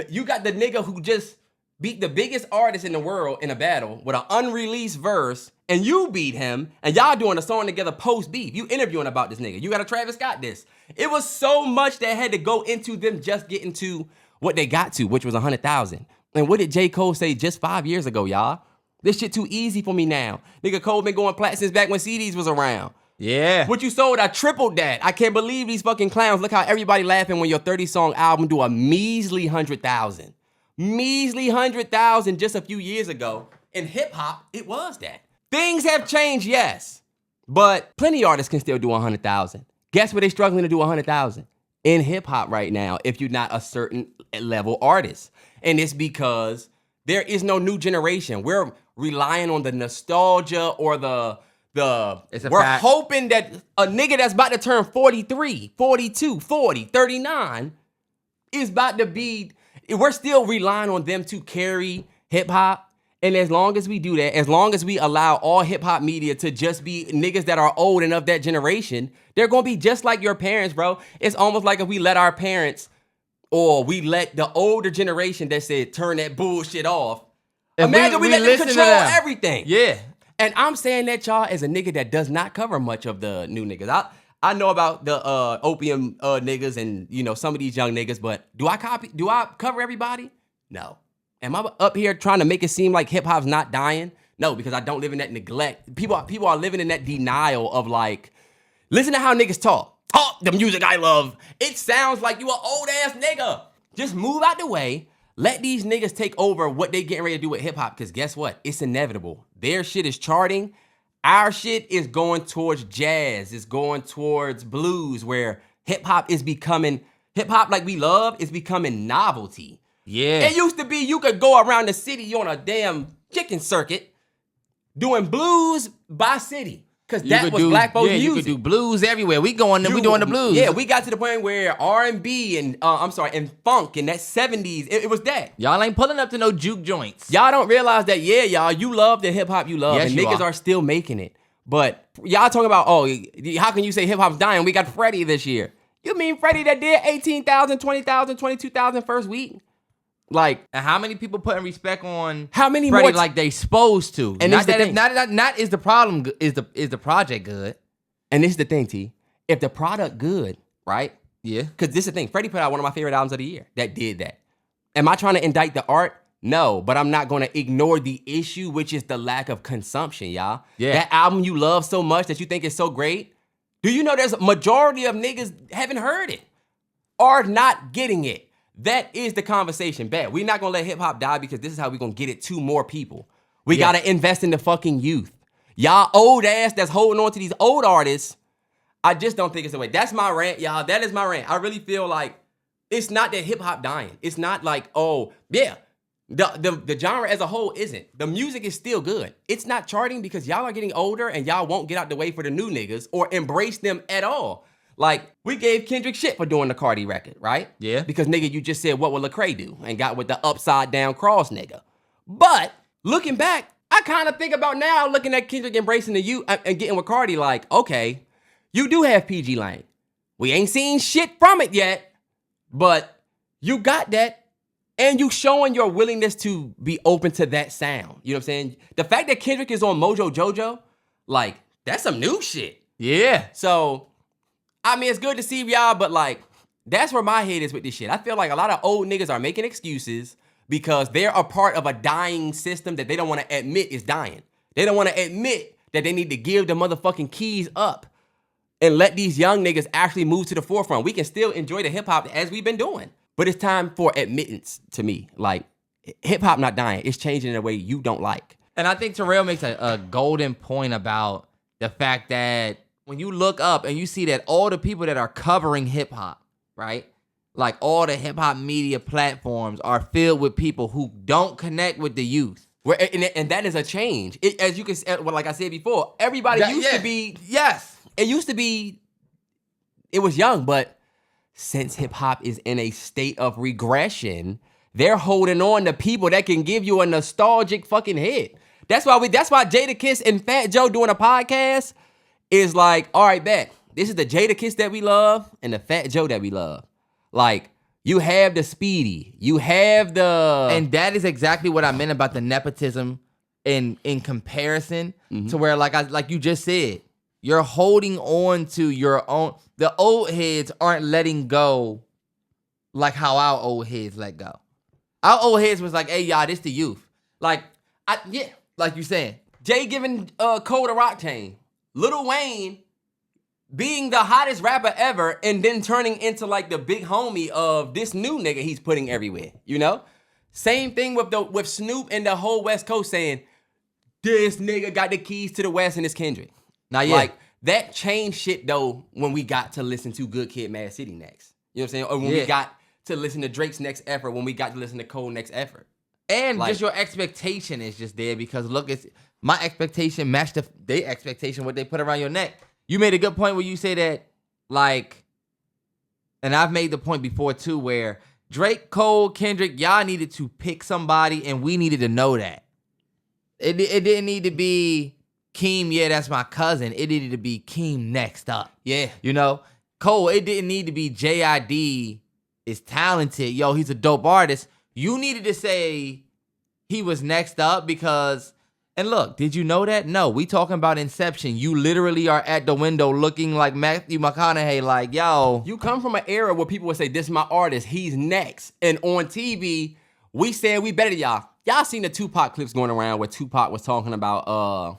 you got the nigga who just beat the biggest artist in the world in a battle with an unreleased verse, and you beat him, and y'all doing a song together post-beef. You interviewing about this nigga. You got a Travis Scott this. It was so much that had to go into them just getting to what they got to, which was 100,000. And what did J. Cole say just 5 years ago, y'all? This shit too easy for me now. Nigga, Cole been going plat since back when CDs was around. Yeah. What you sold, I tripled that. I can't believe these fucking clowns. Look how everybody laughing when your 30-song album do a measly 100,000. Measly 100,000 just a few years ago. In hip-hop, it was that. Things have changed, yes. But plenty of artists can still do 100,000. Guess where they struggling to do 100,000? In hip-hop right now, if you're not a certain level artist. And it's because there is no new generation. We're relying on the nostalgia or we're hoping that a nigga that's about to turn 43, 42, 40, 39 is about to be, we're still relying on them to carry hip hop. And as long as we do that, as long as we allow all hip hop media to just be niggas that are old and of that generation, they're going to be just like your parents, bro. It's almost like if we let our parents or we let the older generation that said turn that bullshit off. Imagine we let them control everything. Yeah. And I'm saying that, y'all, as a nigga that does not cover much of the new niggas. I know about the opium niggas and, you know, some of these young niggas, but do I cover everybody? No. Am I up here trying to make it seem like hip hop's not dying? No, because I don't live in that neglect. People are living in that denial of like, listen to how niggas talk. talk the music I love. It sounds like you an old ass nigga. Just move out the way. Let these niggas take over what they getting ready to do with hip hop. Because guess what? It's inevitable. Their shit is charting. Our shit is going towards jazz. It's going towards blues, where hip hop like we love is becoming novelty. Yeah. It used to be you could go around the city on a damn chicken circuit doing blues by city. Because that was black folks' music. You could do blues everywhere. We doing the blues. Yeah, we got to the point where R&B and funk in that 70s, it was that. Y'all ain't pulling up to no juke joints. Y'all don't realize that, y'all, you love the hip hop you love, yes, and niggas are still making it. But y'all talking about, how can you say hip hop's dying? We got Freddie this year. You mean Freddie that did 18,000, 20,000, 22,000 first week? Like, and how many people putting respect on how many Freddie more like they supposed to? And not is the problem is the project good? And this is the thing, T. If the product good, right? Yeah. Because this is the thing. Freddie put out one of my favorite albums of the year that did that. Am I trying to indict the art? No, but I'm not going to ignore the issue, which is the lack of consumption, y'all. Yeah. That album you love so much that you think is so great. Do you know there's a majority of niggas haven't heard it or not getting it? That is the conversation. Bad. We're not going to let hip hop die because this is how we're going to get it to more people. We got to invest in the fucking youth. Y'all old ass that's holding on to these old artists, I just don't think it's the way. That's my rant, y'all. That is my rant. I really feel like it's not that hip hop dying. It's not like, the genre as a whole isn't. The music is still good. It's not charting because y'all are getting older and y'all won't get out the way for the new niggas or embrace them at all. Like, we gave Kendrick shit for doing the Cardi record, right? Yeah. Because, nigga, you just said, what will Lecrae do? And got with the upside down cross, nigga. But, looking back, I kind of think about now, looking at Kendrick embracing the youth and getting with Cardi, like, okay, you do have PG Lane. We ain't seen shit from it yet, but you got that. And you showing your willingness to be open to that sound. You know what I'm saying? The fact that Kendrick is on Mojo Jojo, like, that's some new shit. Yeah. So, I mean, it's good to see y'all, but like, that's where my head is with this shit. I feel like a lot of old niggas are making excuses because they're a part of a dying system that they don't want to admit is dying. They don't want to admit that they need to give the motherfucking keys up and let these young niggas actually move to the forefront. We can still enjoy the hip hop as we've been doing, but it's time for admittance to me. Like, hip hop not dying. It's changing in a way you don't like. And I think Terrell makes a golden point about the fact that when you look up and you see that all the people that are covering hip hop, right? Like all the hip hop media platforms are filled with people who don't connect with the youth. And that is a change. As you can, well, like I said before, everybody used to be. Yes. It used to be, it was young, but since hip hop is in a state of regression, they're holding on to people that can give you a nostalgic fucking hit. That's why JD5 and Fat Joe doing a podcast is like, all right, bet. This is the JD5 that we love and the Fat Joe that we love. Like, you have the Speedy. You have the... And that is exactly what I meant about the nepotism in comparison to where, like you just said, you're holding on to your own... The old heads aren't letting go like how our old heads let go. Our old heads was like, hey, y'all, this the youth. Like you saying. Jay giving Cole the rock chain. Lil Wayne being the hottest rapper ever and then turning into like the big homie of this new nigga he's putting everywhere, you know? Same thing with Snoop and the whole West Coast saying, this nigga got the keys to the West and it's Kendrick. Now, yeah. Like, that changed shit though when we got to listen to Good Kid, Mad City next. You know what I'm saying? Or when we got to listen to Drake's next effort, when we got to listen to Cole's next effort. And like, just your expectation is just there because look, it's my expectation matched their expectation, what they put around your neck. You made a good point where you say that, like, and I've made the point before too, where Drake, Cole, Kendrick, y'all needed to pick somebody and we needed to know that. It didn't need to be Keem, yeah, that's my cousin. It needed to be Keem next up. Yeah. You know? Cole, it didn't need to be JID is talented. Yo, he's a dope artist. You needed to say he was next up because, and look, did you know that? No, we talking about Inception. You literally are at the window looking like Matthew McConaughey, like, yo. You come from an era where people would say, this is my artist, he's next. And on TV, we said we better than y'all. Y'all seen the Tupac clips going around where Tupac was talking about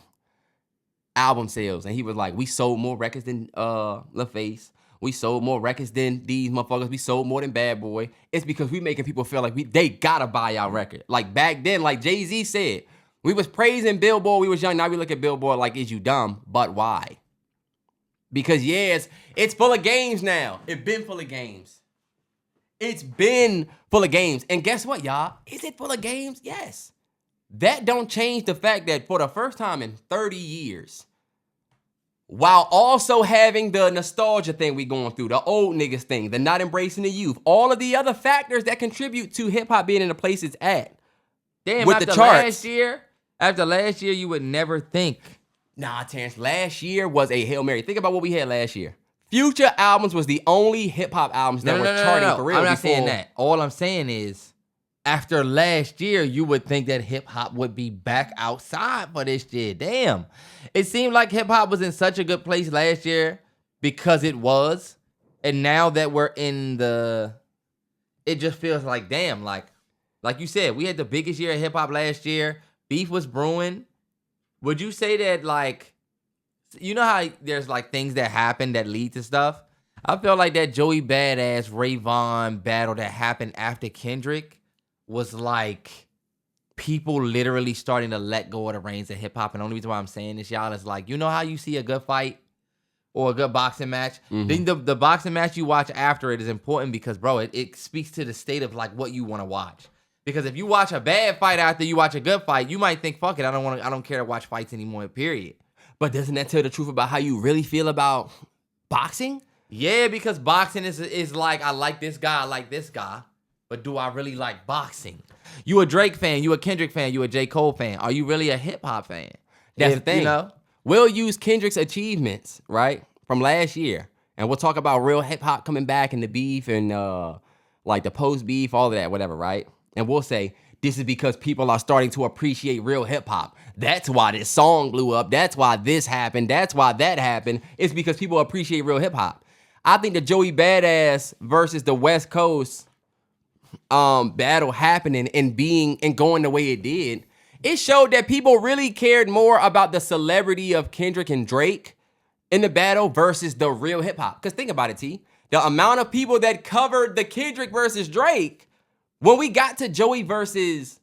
album sales. And he was like, we sold more records than LaFace. We sold more records than these motherfuckers. We sold more than Bad Boy. It's because we making people feel like they gotta buy our record. Like back then, like Jay-Z said, we was praising Billboard. We was young. Now we look at Billboard like, is you dumb? But why? Because it's full of games now. It's been full of games. It's been full of games. And guess what, y'all? Is it full of games? Yes. That don't change the fact that for the first time in 30 years, while also having the nostalgia thing we going through, the old niggas thing, the not embracing the youth, all of the other factors that contribute to hip-hop being in the place it's at. Damn, with after the charts. After last year, you would never think. Nah, Terrance, last year was a Hail Mary. Think about what we had last year. Future albums was the only hip-hop albums that were charting for real. I'm not saying that. All I'm saying is, after last year, you would think that hip-hop would be back outside for this year. Damn. It seemed like hip-hop was in such a good place last year because it was. And now that we're in it just feels like, damn, like you said, we had the biggest year of hip-hop last year. Beef was brewing. Would you say that, like, you know how there's, like, things that happen that lead to stuff? I feel like that Joey Badass, Ray Vaughn battle that happened after Kendrick was, like, people literally starting to let go of the reins of hip-hop. And the only reason why I'm saying this, y'all, is, like, you know how you see a good fight or a good boxing match? Then the boxing match you watch after it is important because, bro, it speaks to the state of, like, what you want to watch. Because if you watch a bad fight after you watch a good fight, you might think, fuck it, I don't care to watch fights anymore, period. But doesn't that tell the truth about how you really feel about boxing? Yeah, because boxing is like, I like this guy, but do I really like boxing? You a Drake fan, you a Kendrick fan, you a J. Cole fan. Are you really a hip-hop fan? That's the thing. You know? We'll use Kendrick's achievements, right, from last year, and we'll talk about real hip-hop coming back and the beef and, like, the post-beef, all of that, whatever, right? And we'll say, this is because people are starting to appreciate real hip-hop. That's why this song blew up. That's why this happened. That's why that happened. It's because people appreciate real hip-hop. I think the Joey Badass versus the West Coast battle happening and going the way it did, it showed that people really cared more about the celebrity of Kendrick and Drake in the battle versus the real hip-hop. Because think about it, T. The amount of people that covered the Kendrick versus Drake, when we got to Joey versus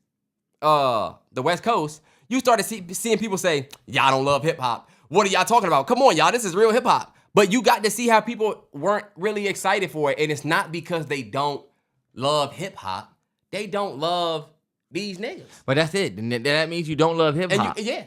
the West Coast, you started seeing people say, y'all don't love hip-hop. What are y'all talking about? Come on, y'all, this is real hip-hop. But you got to see how people weren't really excited for it. And it's not because they don't love hip-hop. They don't love these niggas. But that's it. That means you don't love hip-hop. Yeah.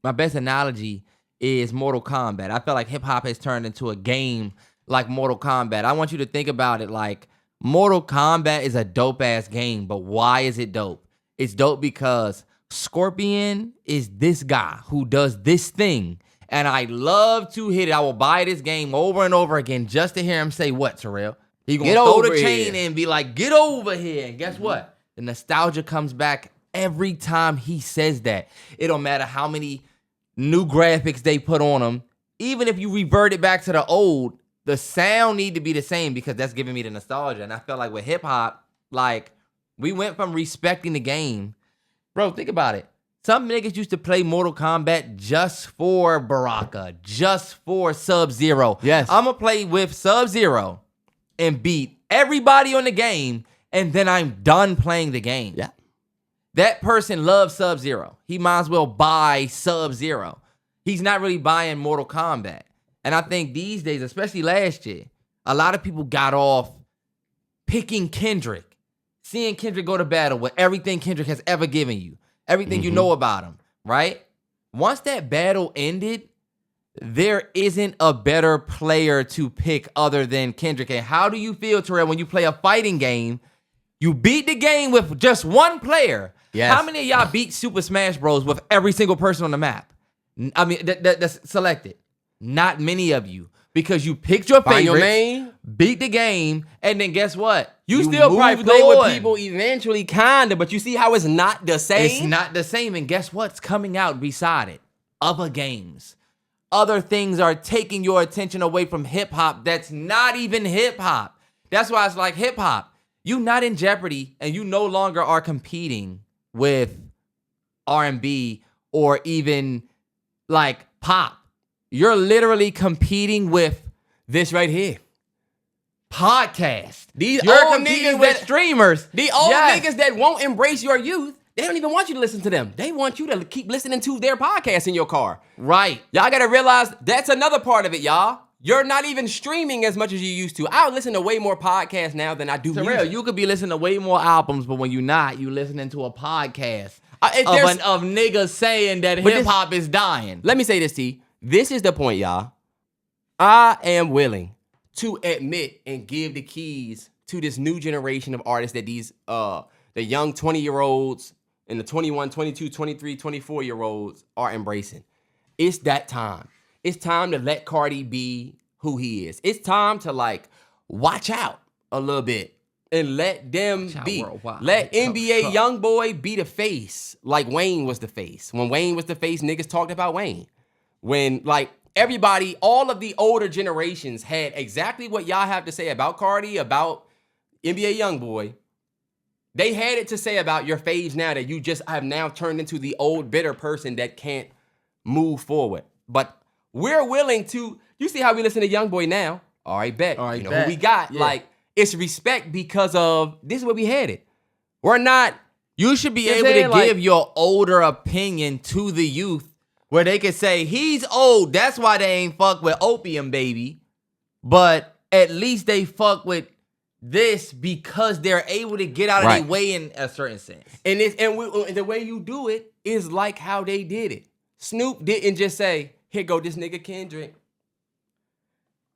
My best analogy is Mortal Kombat. I feel like hip-hop has turned into a game like Mortal Kombat. I want you to think about it like Mortal Kombat is a dope-ass game, but why is it dope? It's dope because Scorpion is this guy who does this thing, and I love to hit it. I will buy this game over and over again just to hear him say what, Terrell? He gonna throw the chain in and be like, get over here. And guess what? The nostalgia comes back every time he says that. It don't matter how many new graphics they put on him. Even if you revert it back to the old, the sound need to be the same because that's giving me the nostalgia. And I felt like with hip-hop, like, we went from respecting the game. Bro, think about it. Some niggas used to play Mortal Kombat just for Baraka, just for Sub-Zero. Yes. I'm going to play with Sub-Zero and beat everybody on the game, and then I'm done playing the game. Yeah. That person loves Sub-Zero. He might as well buy Sub-Zero. He's not really buying Mortal Kombat. And I think these days, especially last year, a lot of people got off picking Kendrick, seeing Kendrick go to battle with everything Kendrick has ever given you, everything you know about him, right? Once that battle ended, there isn't a better player to pick other than Kendrick. And how do you feel, Terrell, when you play a fighting game, you beat the game with just one player? Yes. How many of y'all beat Super Smash Bros. With every single person on the map? I mean, that's selected. Not many of you, because you picked your favorites, beat the game, and then guess what? You still probably play with people eventually, kinda, but you see how it's not the same? It's not the same, and guess what's coming out beside it? Other games. Other things are taking your attention away from hip-hop that's not even hip-hop. That's why it's like hip-hop. You not in jeopardy, and you no longer are competing with R&B or even, like, pop. You're literally competing with this right here. podcast. These You're old competing niggas with that- streamers. The old Yes. niggas that won't embrace your youth, they don't even want you to listen to them. They want you to keep listening to their podcast in your car. Right. Y'all gotta realize that's another part of it, y'all. You're not even streaming as much as you used to. I listen to way more podcasts now than I do Terrell, music. you could be listening to way more albums, but when you're not, you listening to a podcast If there's- of niggas saying that But hip hop is dying. Let me say this, T. This is the point, y'all. I am willing to admit and give the keys to this new generation of artists that these the young 20-year-olds and the 21, 22, 23, 24-year-olds are embracing. It's that time. It's time to let Cardi be who he is. It's time to like watch out a little bit and let them Watch out be. worldwide. Let Truck, NBA truck. YoungBoy be the face like Wayne was the face. When Wayne was the face, niggas talked about Wayne. When like everybody, all of the older generations had exactly what y'all have to say about Cardi, about NBA YoungBoy. They had it to say about your phase now that you just have now turned into the old bitter person that can't move forward. But we're willing to, you see how we listen to YoungBoy now? All right, bet. All right, you know bet. who we got? Yeah. Like, it's respect because of, this is where we headed. We're not, You should be You know able what I'm to saying? Like- give your older opinion to the youth where they can say, he's old, that's why they ain't fuck with Opium Baby. But at least they fuck with this because they're able to get out of Right. their way in a certain sense. and the way you do it is like how they did it. Snoop didn't just say, here go this nigga Kendrick.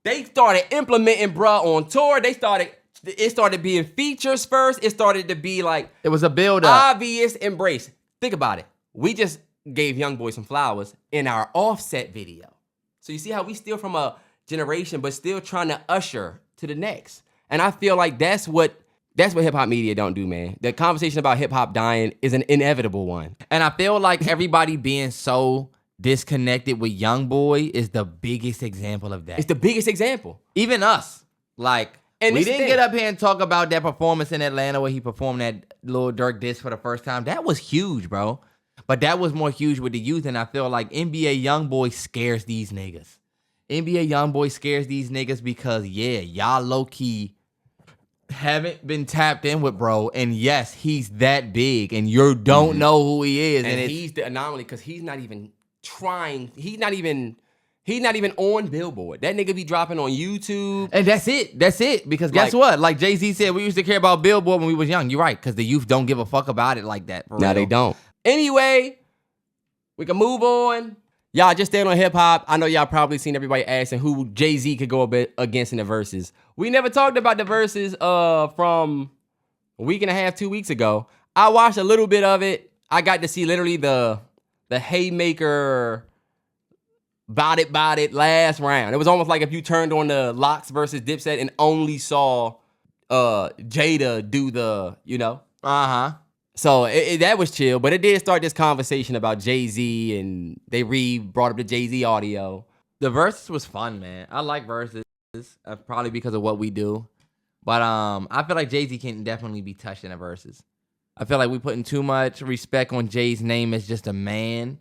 They started implementing bruh on tour. It started being features first. It started to be like It was a build-up. obvious embrace. Think about it. We just gave YoungBoy some flowers in our Offset video. So you see how we still from a generation, but still trying to usher to the next. And I feel like that's what hip hop media don't do, man. The conversation about hip hop dying is an inevitable one. And I feel like everybody being so disconnected with YoungBoy is the biggest example of that. It's the biggest example. Even us. Like, And we this didn't thing- get up here and talk about that performance in Atlanta where he performed that Lil Durk diss for the first time. That was huge, bro. But that was more huge with the youth, and I feel like NBA YoungBoy scares these niggas. NBA YoungBoy scares these niggas because, yeah, y'all low-key haven't been tapped in with bro, and yes, he's that big, and you don't know who he is. And it's, he's the anomaly because he's not even trying. He's not even on Billboard. That nigga be dropping on YouTube. And that's it. That's it. Because guess Like- what? Like Jay-Z said, we used to care about Billboard when we was young. You're right, because the youth don't give a fuck about it like that. For No, real. they don't. Anyway, we can move on. Y'all just staying on hip hop. I know y'all probably seen everybody asking who Jay-Z could go a bit against in the verses. We never talked about the verses from a week and a half, 2 weeks ago. I watched a little bit of it. I got to see literally the haymaker bout it last round. It was almost like if you turned on the Locks versus Dipset and only saw Jada do the, you know. Uh-huh. So that was chill, but it did start this conversation about Jay-Z, and they brought up the Jay-Z audio. The verses was fun, man. I like verses, probably because of what we do. But I feel like Jay-Z can definitely be touched in the verses. I feel like we putting too much respect on Jay's name as just a man.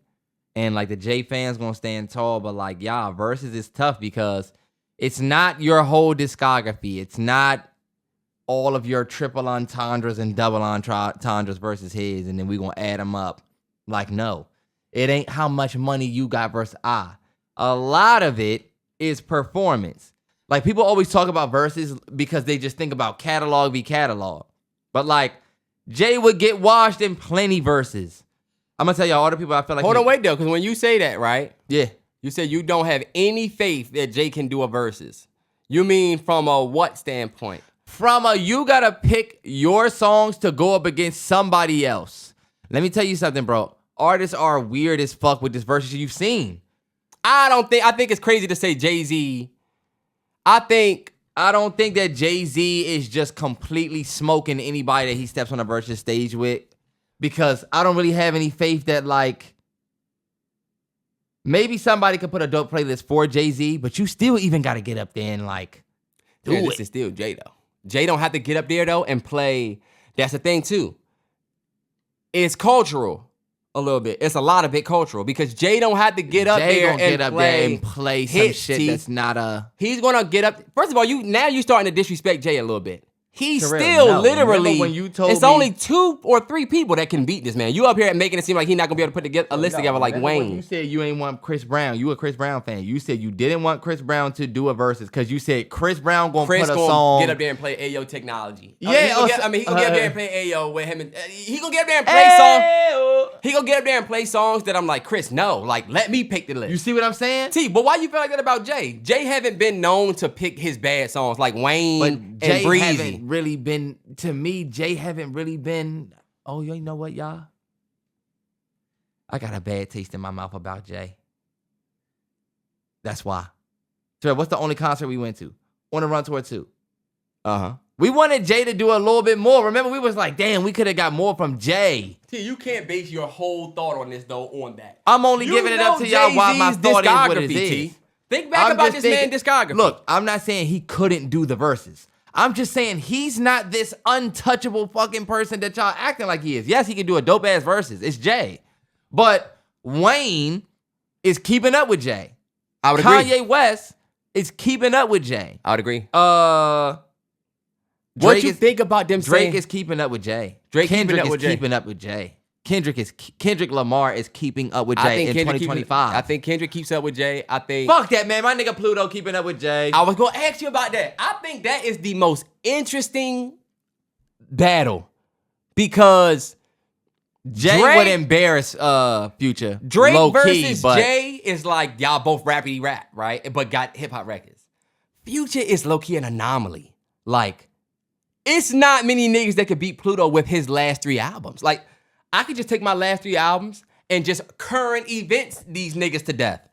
And like the Jay fans gonna stand tall, but like, y'all, verses is tough because it's not your whole discography. It's not all of your triple entendres and double entendres versus his, and then we gonna add them up. Like, no. It ain't how much money you got versus I. A lot of it is performance. Like, people always talk about verses because they just think about catalog v. catalog. But like, Jay would get washed in plenty verses. I'm gonna tell y'all all the people I feel like. Hold on, wait though, because when you say that, right? Yeah. You said you don't have any faith that Jay can do a verses. You mean from a what standpoint? You gotta pick your songs to go up against somebody else. Let me tell you something, bro. Artists are weird as fuck with this verses you've seen. I think it's crazy to say Jay-Z. I don't think that Jay-Z is just completely smoking anybody that he steps on a versus stage with, because I don't really have any faith that, like, maybe somebody could put a dope playlist for Jay-Z, but you still even got to get up there and, like, do Yeah, it. this is still Jay though. Jay don't have to get up there though and play. That's the thing too. It's cultural. a little bit. It's a lot of it cultural because Jay don't have to get up Jay there gonna and get up play, there and play some hits, shit T. that's not a. He's gonna get up. First of all, you starting to disrespect Jay a little bit. He's Terrell, still no. literally. Remember when you told it's me- only 2 or 3 people that can beat this man. You up here making it seem like he's not gonna be able to put together a list No, together like remember when Wayne. you said you ain't want Chris Brown. You a Chris Brown fan. You said you didn't want Chris Brown to do a versus because you said Chris Brown gonna Chris put a gonna song. get up there and play Ayo Technology. Yeah, he gonna get up there and play Ayo with him. He gonna get up there and play songs. He gonna get up there and play songs that I'm like, Chris, no, like let me pick the list. You see what I'm saying? T, but why you feel like that about Jay? Jay haven't been known to pick his bad songs like Wayne But Jay and Breezy. haven't really been, to me, Jay haven't really been, oh, you know what, y'all? I got a bad taste in my mouth about Jay. That's why. So what's the only concert we went to? On the Run Tour 2. Uh-huh. We wanted Jay to do a little bit more. Remember, we was like, damn, we could have got more from Jay. T, you can't base your whole thought on this though on that. I'm only giving it up to y'all why my Jay-Z's thought is what it discography, is. T. Think back about this man's discography. Look, I'm not saying he couldn't do the verses. I'm just saying he's not this untouchable fucking person that y'all acting like he is. Yes, he can do a dope ass verses. It's Jay. But Wayne is keeping up with Jay. I would agree. Kanye West is keeping up with Jay. I would agree. Drake You think about them Drake saying? is keeping up with Jay. Drake Kendrick keeping up with is Jay. keeping up with Jay. Kendrick Lamar is keeping up with Jay in 2025. I think Kendrick keeps up with Jay. I think. Fuck that, man. My nigga Pluto keeping up with Jay. I was gonna ask you about that. I think that is the most interesting battle because Jay Drake- would embarrass Future. Drake low key, versus but Jay is like y'all both rappity rap, right? But got hip hop records. Future is low key an anomaly. Like, it's not many niggas that could beat Pluto with his last 3 albums. Like, I could just take my last 3 albums and just current events these niggas to death.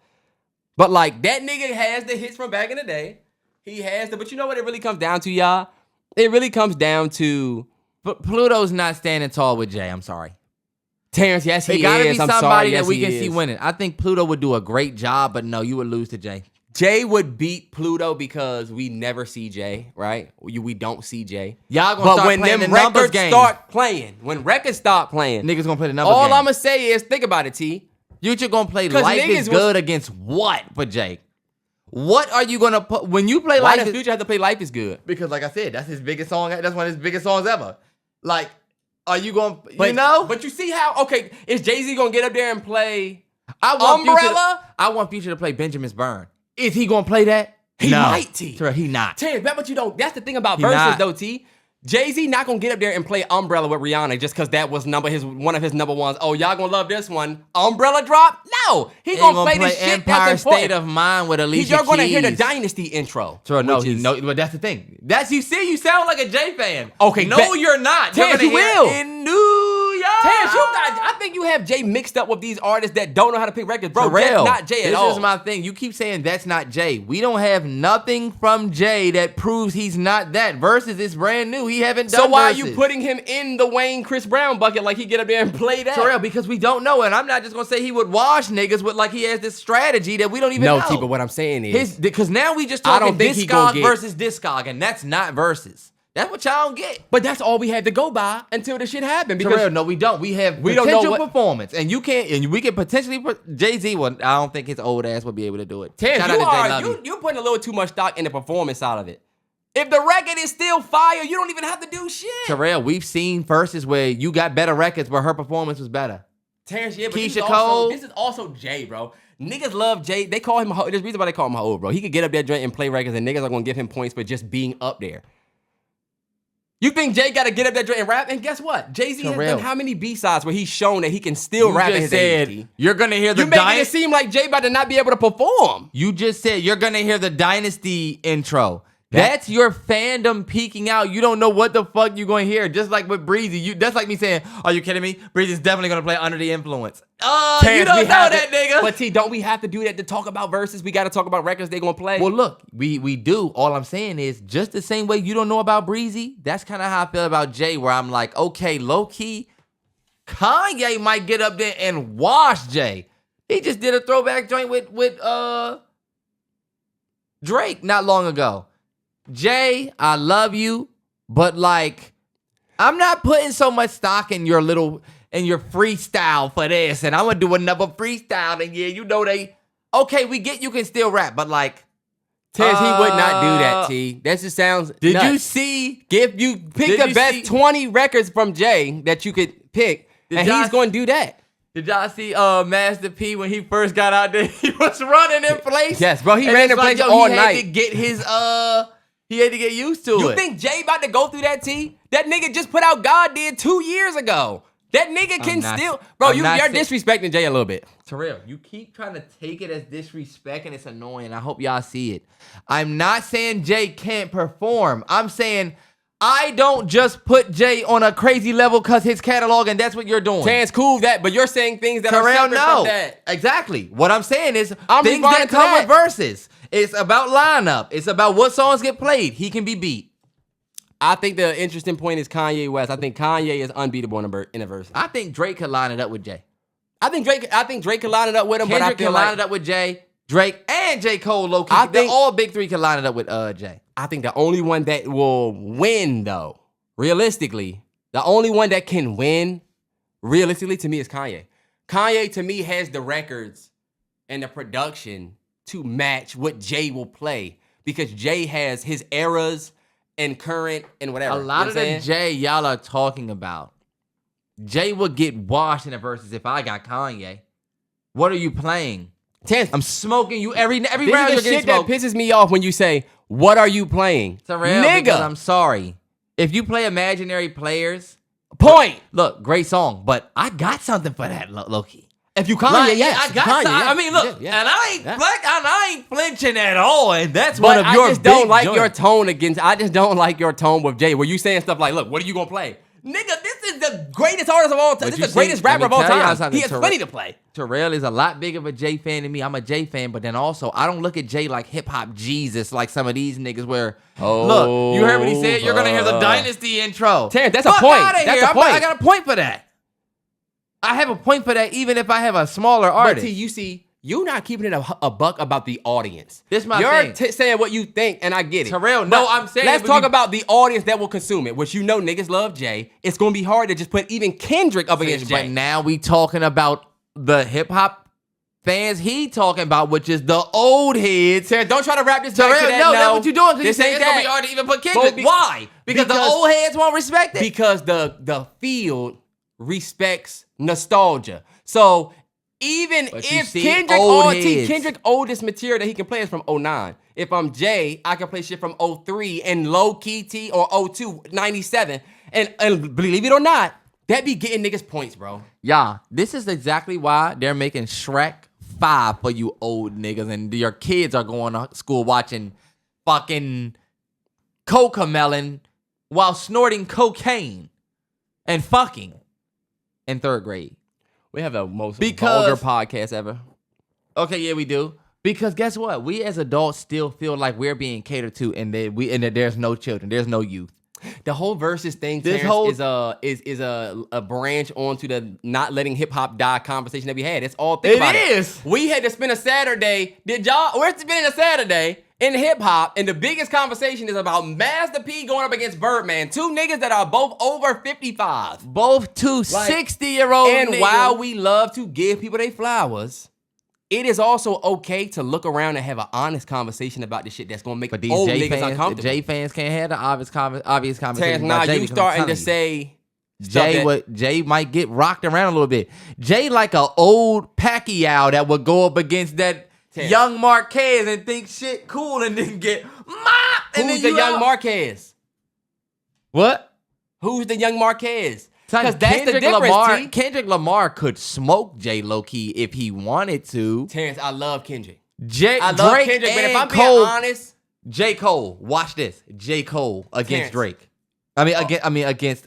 But like that nigga has the hits from back in the day. He has but you know what it really comes down to, y'all? It really comes down to But Pluto's not standing tall with Jay. I'm sorry. Terrance. Yes, he It gotta is. be I'm somebody sorry. that Yes, we he can is. see winning. I think Pluto would do a great job, but no, you would lose to Jay. Jay would beat Pluto because we never see Jay, right? We don't see Jay. Y'all gonna But start when playing them the numbers records game. start playing, when records start playing, Niggas gonna play the numbers all game. I'ma say is think about it, T. Future gonna play 'Cause Life niggas is was- Good against what for Jay? What are you gonna put when you play Why Life does is Future have to play Life is Good? Because like I said, that's his biggest song. That's one of his biggest songs ever. Like, are you gonna But, you know? But you see how, okay, is Jay-Z gonna get up there and play I want Umbrella? I want Future to play Benjamin's Burn. Is he gonna play that? He No. might, T. Terrell, he not. Terrance, but you don't. That's the thing about He verses, not. though, T. Jay-Z not gonna get up there and play Umbrella with Rihanna just because that was one of his number ones. Oh, y'all gonna love this one. Umbrella drop? No. He gonna play the shit Empire that's State important. of Mind with Alicia You're gonna hear the Keys. Dynasty intro. Terrell, no, which is- but that's the thing. That's you see, you sound like a Jay fan. Okay, no, bet. you're not. Terrence, You're you gonna hear will. in New York. Terrance, I think you have Jay mixed up with these artists that don't know how to pick records. Bro, Terrell, that's not Jay at this all. is my thing. You keep saying that's not Jay. We don't have nothing from Jay that proves he's not that. Versus is brand new. He haven't done So why are verses. you putting him in the Wayne Chris Brown bucket like he get up there and play that? Terrell, because we don't know, and I'm not just gonna say he would wash niggas with like he has this strategy that we don't even know. No, T, but what I'm saying is, Because now we just I talking don't think he gonna Discog get- versus Discog, and that's not verses. That's what y'all don't get. but that's all we had to go by until the shit happened. Because Terrell, no, we don't. We have We don't know potential what- performance, and you can't, and we can potentially put Jay-Z. Well, I don't think his old ass would be able to do it. Terrance, Shout out to Jay Love you. you're putting a little too much stock in the performance side of it. If the record is still fire, you don't even have to do shit. Terrell, we've seen verses where you got better records, but her performance was better. Terrance, yeah, but Keisha this is Cole. also, this is also Jay, bro. Niggas love Jay. They call him a hoe. There's a reason why they call him a hoe, bro. He could get up there joint and play records, and niggas are gonna give him points for just being up there. You think Jay got to get up that joint and rap? And guess what? Jay-Z has Terrell. done how many B-sides where he's shown that he can still You rap at just his said age? you're gonna hear the You making it Dynasty. seem like Jay about to not be able to perform. You just said you're gonna hear the Dynasty intro. That's your fandom peeking out. You don't know what the fuck you gonna hear. Just like with Breezy, that's like me saying, "Are you kidding me? Breezy's definitely gonna play Under the Influence." You Terrance, don't we know have that, to- nigga. But T, don't we have to do that to talk about verses? We got to talk about records they gonna play. Well, look, we do. All I'm saying is just the same way you don't know about Breezy. That's kind of how I feel about Jay, where I'm like, okay, low key, Kanye might get up there and wash Jay. He just did a throwback joint with Drake not long ago. Jay, I love you, but like, I'm not putting so much stock in your little and your freestyle for this, and I'm gonna do another freestyle, and yeah, you know okay, we get you can still rap, but like, Terrance, he would not do that, T. That just sounds Did nuts. you see? If you pick the best 20 records from Jay that you could pick, and he's going to do that. Did y'all see Master P when he first got out there? He was running in place. Yes, bro. He ran in place all night. He had to get his he had to get used to it. You think Jay about to go through that, T? That nigga just put out God Did 2 years ago. That nigga can still, bro. You're disrespecting Jay a little bit. Terrell, you keep trying to take it as disrespect, and it's annoying. I hope y'all see it. I'm not saying Jay can't perform. I'm saying I don't just put Jay on a crazy level because his catalog, and that's what you're doing. Terrance, cool that, but you're saying things that Terrell, are separate from that. Exactly. What I'm saying is I'm things that responding to come that. with verses. It's about lineup. It's about what songs get played. He can be beat. I think the interesting point is Kanye West. I think Kanye is unbeatable in a verse. I think Drake could line it up with Jay. I think Drake could line it up with him, Kendrick but I feel can line it up with Jay, Drake, and J. Cole, low-key. All big three can line it up with Jay. I think the only one that will win, though, realistically, the only one that can win, realistically, to me, is Kanye. Kanye, to me, has the records and the production to match what Jay will play because Jay has his eras and current and whatever. A lot of the Jay y'all are talking about, Jay would get washed in the verses if I got Kanye. What are you playing? Terrance, I'm smoking you every round. This You're is the getting shit that smoked. pisses me off when you say, "What are you playing?" Terrell, nigga. because I'm sorry. If you play Imaginary Players, point. Look, great song, but I got something for that, low-key. If you Kanye, Like, yes. I got Kanye, some. yeah. I mean, look, Yeah. and I ain't flinching at all, and that's But one of your I just don't big like joints. your tone against. I just don't like your tone with Jay. Where you saying stuff like, "Look, what are you gonna play?" Nigga, this is the greatest artist of all time. This is the greatest rapper of all time. He has plenty to play. Terrell is a lot bigger of a Jay fan than me. I'm a Jay fan, but then also I don't look at Jay like hip hop Jesus, like some of these niggas. Where look, you heard what he said. You're gonna hear the Dynasty intro. Terrance, that's a point. That's a point. I got a point for that. I have a point for that, even if I have a smaller artist. But T, you see, you're not keeping it a buck about the audience. This my You're thing. saying what you think, and I get it. Terrell, But I'm saying. let's talk about the audience that will consume it, which you know niggas love Jay. It's gonna be hard to just put even Kendrick up against Jay. But now we talking about the hip hop fans he talking about, which is the old heads. Terrance, don't try to wrap this back Terrell, to that. no, that's what you're doing. Because This you ain't it's gonna be that. hard to even put Kendrick. Well, Why? Because the old heads won't respect it. Because the field respects nostalgia. So even But you if see Kendrick old heads. Kendrick oldest material that he can play is from 09. If I'm Jay, I can play shit from 03 and low key T or 02, 97. And believe it or not, that be getting niggas points, bro. Yeah, this is exactly why they're making Shrek 5 for you old niggas, and your kids are going to school watching fucking Cocomelon while snorting cocaine and fucking in 3rd grade. We have the most Because- vulgar podcast ever. Okay, yeah, we do. Because guess what? We as adults still feel like we're being catered to, and that there's no children, there's no youth. The whole versus thing, This Terrance, whole- is a branch onto the not letting hip hop die conversation that we had. It's all think about it. It is. We had to spend a Saturday. We're spending a Saturday in hip hop, and the biggest conversation is about Master P going up against Birdman, two niggas that are both over 55. Both two 60-year-old And niggas. while we love to give people their flowers, it is also okay to look around and have an honest conversation about the shit that's gonna make But these old J niggas fans, uncomfortable. J fans can't have the obvious Terrance, conversation. nah, about Jay you because I'm starting telling to you. say stuff Jay might get rocked around a little bit. Jay like a old Pacquiao that would go up against that Terrance. young Marquez and think shit cool and then get mopped. And Who's then the young out. Marquez? What? Who's the young Marquez? Because that's Kendrick the difference, Lamar, T. Kendrick Lamar could smoke Jay low-key if he wanted to. Terrance, I love Kendrick. I love Kendrick, but if I'm being honest, J. Cole, watch this. J. Cole against Terrance. Drake. Against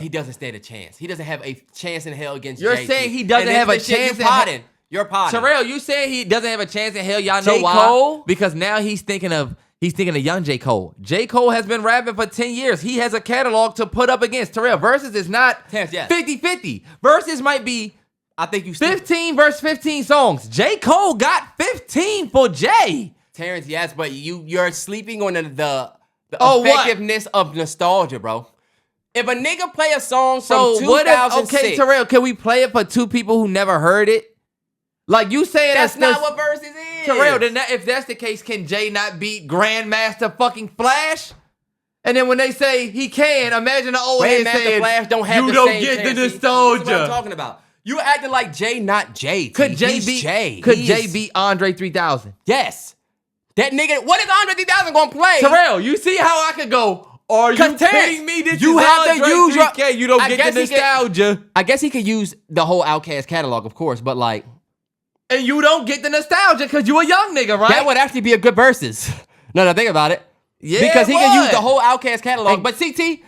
he doesn't stand a chance. He doesn't have a chance in hell against You're Jay. saying he doesn't have a chance in hell? You're potting. Terrell, you saying he doesn't have a chance in hell? Y'all know J. why? Cole? Because now he's thinking of young J. Cole. J. Cole has been rapping for 10 years. He has a catalog to put up against Terrell. Versus is not Terrance, yes. 50-50. Versus might be I think you 15 versus 15 songs. J. Cole got 15 for Jay. Terrance, yes, but you're sleeping on the Oh, what? effectiveness of nostalgia, bro. If a nigga play a song So from what 2006, if, okay, Terrell, can we play it for two people who never heard it? Like you saying that's not what Verzuz is. Terrell, then if that's the case, can Jay not beat Grandmaster fucking Flash? And then when they say he can, imagine the old head saying, Flash don't have you the don't same get the chance. nostalgia. This is what I'm talking about. You acting like Jay, not Jay. Could Jay He's beat Jay? Could Jay beat Andre 3000? Yes. That nigga. What is Andre 3000 gonna play? Terrell, you see how I could go? Are you kidding me? This you is have to Andre use 3K. You don't get the nostalgia. I guess he could use the whole Outkast catalog, of course, but like, And you don't get the nostalgia because you a young nigga, right? that would actually be a good versus. No, think about it. Yeah, because he it can use would. the whole Outkast catalog. But CT,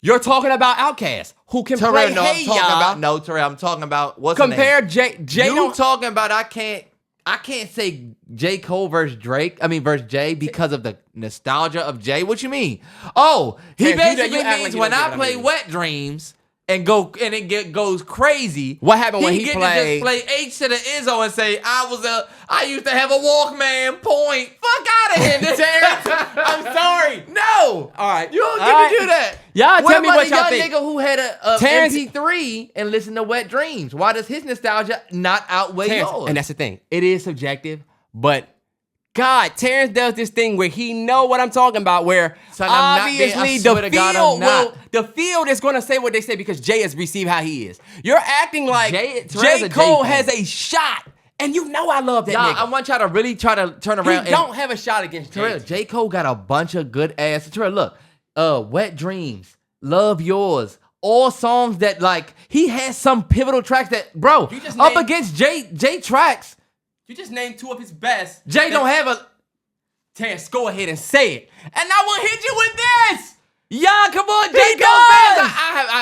you're talking about Outkast, who can Terrell, play no, Hey I'm talking Ya. about no, Terrell. I'm talking about what's the Compare name? Jay. You don't- talking about I can't say J. Cole versus Drake. I mean versus Jay because of the nostalgia of Jay. What you mean? Oh, he Terrence, basically you act like means you when don't get I what I play mean. Wet Dreams and goes crazy. What happened when he get played- to just play H to the Izzo and say I used to have a Walkman point. Fuck out of here, Terrence, I'm sorry. No. All right. You don't All get right. to do that. Y'all tell me about what the y'all young think. nigga who had a Terrence- MP3 and listened to Wet Dreams? Why does his nostalgia not outweigh Terrence, yours? and that's the thing. It is subjective, but God, Terrence does this thing where he know what I'm talking about. Where Son, I'm not being- obviously I the swear to God, I'm field not. will, the field is going to say what they say because Jay has received how he is. You're acting like Terrell's J. a Jay Cole fan. has a shot, and you know I love that Y'all, nigga. I want y'all to really try to turn around. He don't have a shot against Jay. Terrell, J. Cole got a bunch of good ass. Terrell, look, Wet Dreams, Love Yours, all songs that like he has some pivotal tracks that, bro, You just up named- against Jay tracks. You just named two of his best. Jay don't have a. Terrence, go ahead and say it, and I will hit you with this. Y'all, come on, J. He Cole fans. does.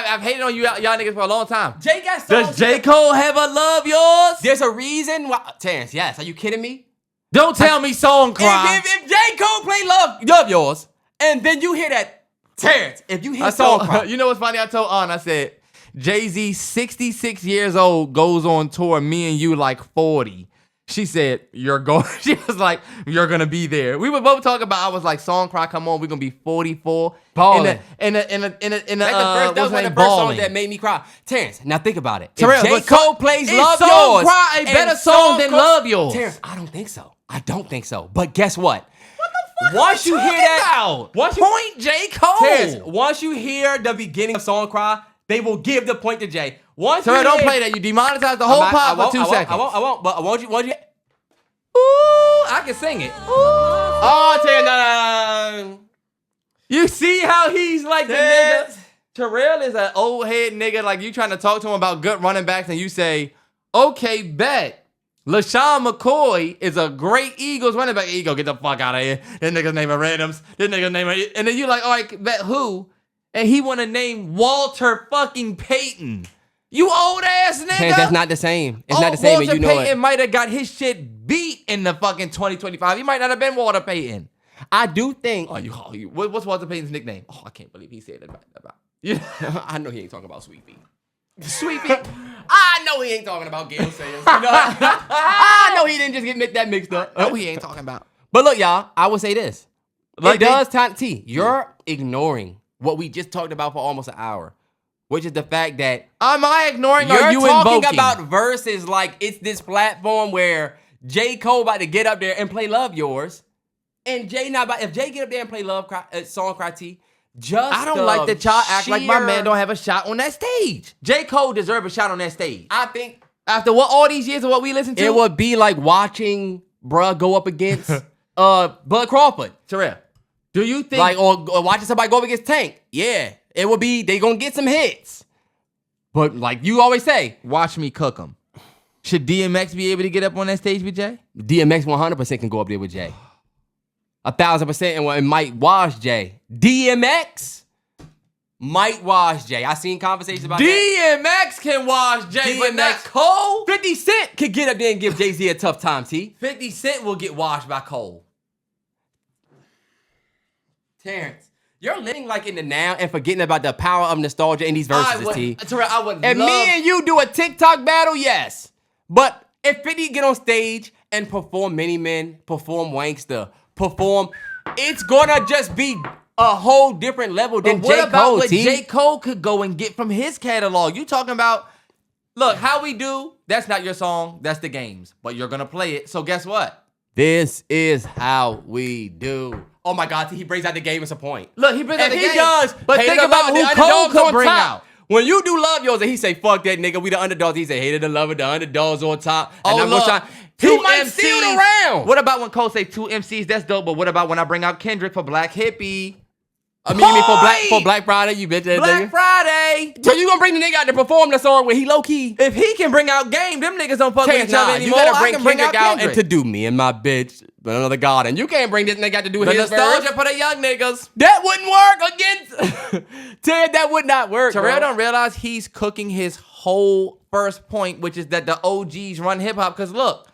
I've hated on y'all niggas for a long time. Jay got songs. Does J. Cole have a Love Yours? There's a reason why. Terrence, yes. Are you kidding me? Don't tell me Song Cry. If J. Cole play Love Yours, and then you hear that, Terrence, if you hear Song Cry. You know what's funny? I told On, I said, Jay-Z, 66 years old, goes on tour, me and you like 40. She said, you're going, she was like, you're going to be there. We were both talking about, I was like, Song Cry, come on, we're going to be 44. Balling. That's That was one of the first songs that made me cry. Terrence, now think about it. Terrell, If J. but Cole plays is Love Song Yours. Cry a and better song than Love Yours? Terrence, I don't think so. I don't think so. But guess what? What the fuck Once are you hear talking that, about? once you- Point J. Cole. Terrence, once you hear the beginning of Song Cry, they will give the point to Jay. Once Terrell, you don't hear- play that. You demonetize the whole pod for 2 seconds. I won't. But once you. Ooh, I can sing it. Oh, Terrence, no. You see how he's like the Terrence. nigga? Terrell is an old head nigga. Like you trying to talk to him about good running backs, and you say, "Okay, bet." LaShawn McCoy is a great Eagles running back. Eagle, get the fuck out of here. This nigga's name is Randoms. This nigga's name is... And then you like, all right, bet who? And he want to name Walter fucking Payton. You old ass nigga. Terrence, that's not the same. It's not the same, Walter and you know Payton it. might have got his shit beat in the fucking 2025. He might not have been Walter Payton. I do think. What's Walter Payton's nickname? Oh, I can't believe he said that about. Yeah. I know he ain't talking about Sweet Feet. Sweet feet. I know he ain't talking about Gail Sayers. You know, I know he didn't just get that mixed up. No, he ain't talking about. But look, y'all, I will say this. Like it does, T. You're ignoring what we just talked about for almost an hour, which is the fact that Am I ignoring or you're you talking invoking? about verses like it's this platform where J. Cole about to get up there and play Love Yours, and Jay not about. If Jay get up there and play Song Cry T, just I don't like that y'all act like my sheer- man don't have a shot on that stage. J. Cole deserve a shot on that stage. I think After all these years of what we listened to, it would be like watching bruh go up against Bud Crawford. Terrell, do you think Like or watching somebody go up against Tank. Yeah. It would be they gonna get some hits. But like you always say, watch me cook him? Should DMX be able to get up on that stage with Jay? DMX 100% can go up there with Jay. 1,000% and it might wash Jay. DMX might wash Jay. I seen conversations about that. DMX can wash Jay, but not DMX. Cole. 50 Cent could get up there and give Jay-Z a tough time, T. 50 Cent will get washed by Cole. Terrence, you're living like in the now and forgetting about the power of nostalgia in these verses, T. Terrell, I would If love... me and you do a TikTok battle, yes. But if 50 get on stage and perform Many Men, perform Wankster, perform, it's gonna just be a whole different level than But what J. about Cole, what T? J. Cole could go and get from his catalog? You talking about, look, how we do, that's not your song, that's the game's. But you're going to play it, so guess what? This is how we do. Oh my God, T, he brings out the game as a point. Look, he brings out And the he game. does. But Hated think the about love, who the Cole underdogs could on bring top. out. When you do love yours, and he say, fuck that nigga, we the underdogs. He say, hated the lover, the underdogs on top. And I'm look, gonna try. He might steal the round. What about when Cole say 2 MCs? That's dope. But what about when I bring out Kendrick for Black Hippie? I mean, you mean for Black Friday, you bitch ass Black nigga. Friday. So you gonna bring the nigga out to perform the song where he low key? If he can bring out game, them niggas don't fuck with each other You anymore. gotta I bring can bring Kendrick out out and Kendrick. to do me and my bitch, but another god. And you can't bring this nigga out to do The his nostalgia verse. for the young niggas. That wouldn't work against Ted. That would not work. Terrell bro. don't realize he's cooking his whole first point, which is that the OGs run hip hop. Cause look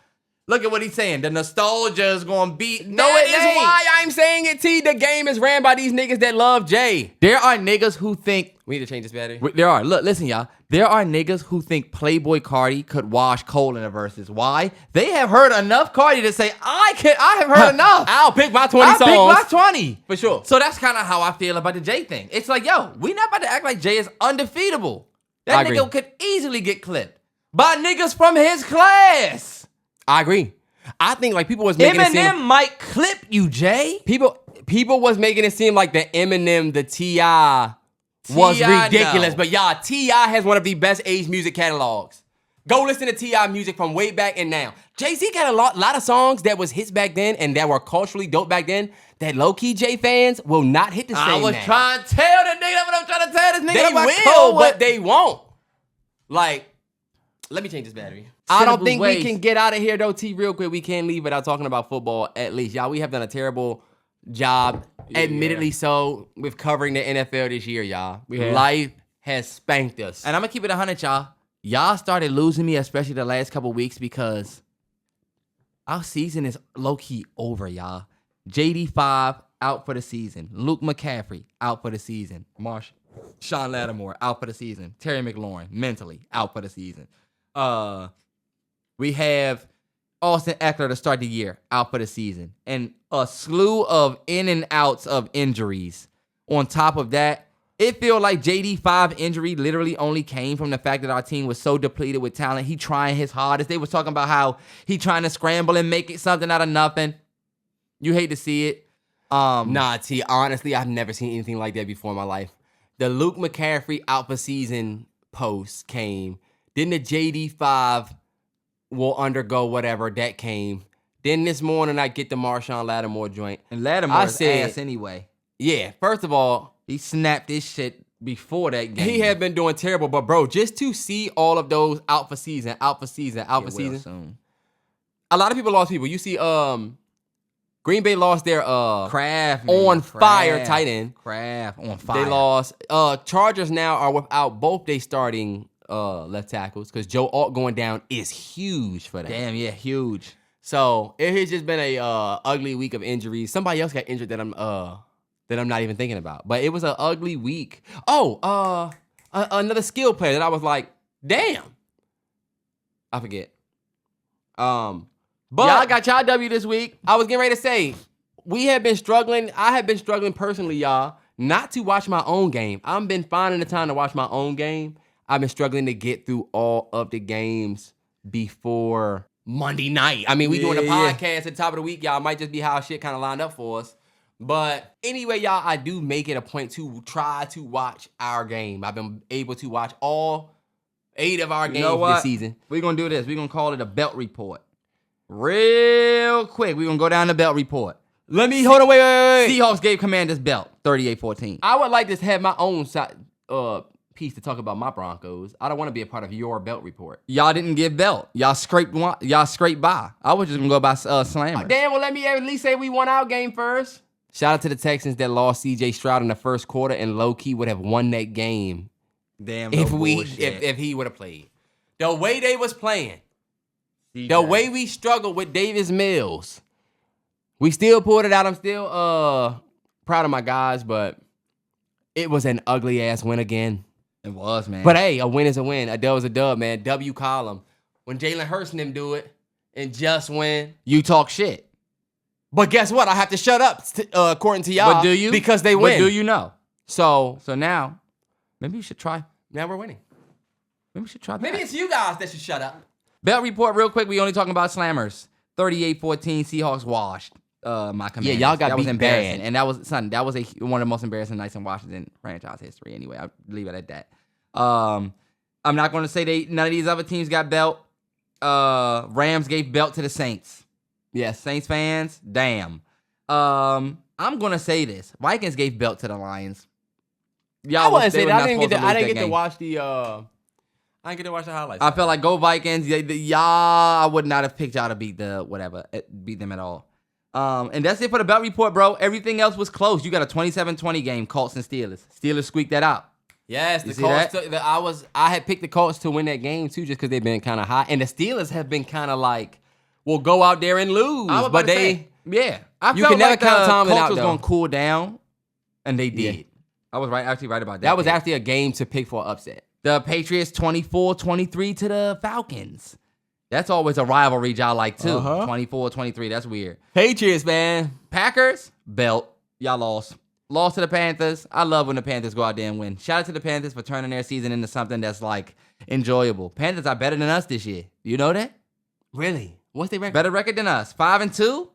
at what he's saying. The nostalgia is gonna beat. No, That it is ain't. why I'm saying it, T. The game is ran by these niggas that love Jay. There are niggas who think. We need to change this battery. There are. Look, listen, y'all. There are niggas who think Playboy Cardi could wash Cole in the verses. Why? They have heard enough Cardi to say, I have heard enough. I'll pick my 20 I'll songs. pick my 20. For sure. So that's kind of how I feel about the Jay thing. It's like, yo, we not about to act like Jay is undefeatable. That I nigga agree. could easily get clipped by niggas from his class. I agree. I think like people was making it Eminem seem might clip you, Jay. people was making it seem like the Eminem, the T.I. was T.I. ridiculous. no. But y'all, T.I. has one of the best age music catalogs. Go listen to T.I. music from way back and now. Jay-Z got a lot of songs that was hits back then and that were culturally dope back then that low-key Jay fans will not hit the same I was now. trying to tell the nigga what I'm trying to tell this nigga. They about will, Cole, but they won't. Like, let me change this battery. I don't think we can get out of here though, T, real quick. We can't leave without talking about football at least. Y'all, we have done a terrible job, admittedly so, with covering the NFL this year, y'all. Life has spanked us. And I'm gonna keep it 100, y'all. Y'all started losing me, especially the last couple weeks, because our season is low-key over, y'all. JD5 out for the season. Luke McCaffrey out for the season. Sean Lattimore out for the season. Terry McLaurin mentally out for the season. We have Austin Eckler to start the year out for the season. And a slew of in and outs of injuries. On top of that, it feel like JD5 injury literally only came from the fact that our team was so depleted with talent. He trying his hardest. They was talking about how he trying to scramble and make it something out of nothing. You hate to see it. Nah, T, honestly, I've never seen anything like that before in my life. The Luke McCaffrey out for season post came. Then the JD5 will undergo whatever that came. Then this morning I get the Marshawn Lattimore joint. And Lattimore's ass anyway. Yeah, first of all, He snapped this shit before that game. he had been doing terrible, but bro, just to see all of those out for season. Soon. A lot of people lost people. You see, Green Bay lost their Kraft on fire tight end. Kraft on fire. They lost. Chargers now are without both they starting left tackles because Joe Alt going down is huge for them. Damn, yeah, huge. So it has just been a ugly week of injuries. Somebody else got injured that I'm not even thinking about. But it was an ugly week. Oh, another skill player that I was like, damn. I forget. But y'all got y'all W this week. I was getting ready to say, we have been struggling. I have been struggling personally, y'all, not to watch my own game. I've been finding the time to watch my own game. I've been struggling to get through all of the games before Monday night. I mean, we doing a podcast at the top of the week, y'all. Might just be how shit kind of lined up for us. But anyway, y'all, I do make it a point to try to watch our game. I've been able to watch all 8 of our games this season. We're going to do this. We're going to call it a belt report. Real quick, we're going to go down the belt report. Let me, hold on, wait. Seahawks gave Commanders belt, 38-14. I would like to have my own piece to talk about my Broncos. I don't want to be a part of your belt report. Y'all didn't give belt. Y'all scraped by. I was just going to go by Slammer. Damn, well, let me at least say we won our game first. Shout out to the Texans that lost C.J. Stroud in the first quarter and low-key would have won that game Damn, if he would have played. The way they was playing, the way we struggled with Davis Mills, we still pulled it out. I'm still proud of my guys, but it was an ugly-ass win again. It was, man. But hey, a win is a win. A dub is a dub, man. W column. When Jalen Hurts and them do it and just win. You talk shit. But guess what? I have to shut up according to y'all. But do you? Because they win. But do you know? So now, maybe you should try. now we're winning. Maybe we should try that. Maybe it's you guys that should shut up. Belt report real quick. We only talking about slammers. 38-14 Seahawks washed my Commanders. Yeah, y'all got that was beat embarrassing. bad. And that was one of the most embarrassing nights in Washington franchise history anyway. I'll leave it at that. I'm not going to say none of these other teams got belt. Rams gave belt to the Saints. Yes. Saints fans, damn. I'm going to say this. Vikings gave belt to the Lions. I wouldn't say that. I didn't get to game. watch the I didn't get to watch the highlights. I felt like go Vikings. Y'all, I would not have picked y'all to beat them at all. And that's it for the belt report, bro. Everything else was close. You got a 27-20 game, Colts and Steelers. Steelers squeaked that out. Yes, the Colts. I had picked the Colts to win that game too, just because they've been kind of hot, and the Steelers have been kind of like, will go out there and lose, but they. You can never count Tomlin out. Colts was though. going to cool down, and they did. Yeah. I was actually right about that. That was actually a game to pick for an upset. The Patriots 24-23 to the Falcons. That's always a rivalry y'all like too. 24-23. That's weird. Patriots, man. Packers, belt. Y'all lost. Lost to the Panthers. I love when the Panthers go out there and win. Shout out to the Panthers for turning their season into something that's like enjoyable. Panthers are better than us this year. You know that? Really? What's their record? Better record than us. 5-2.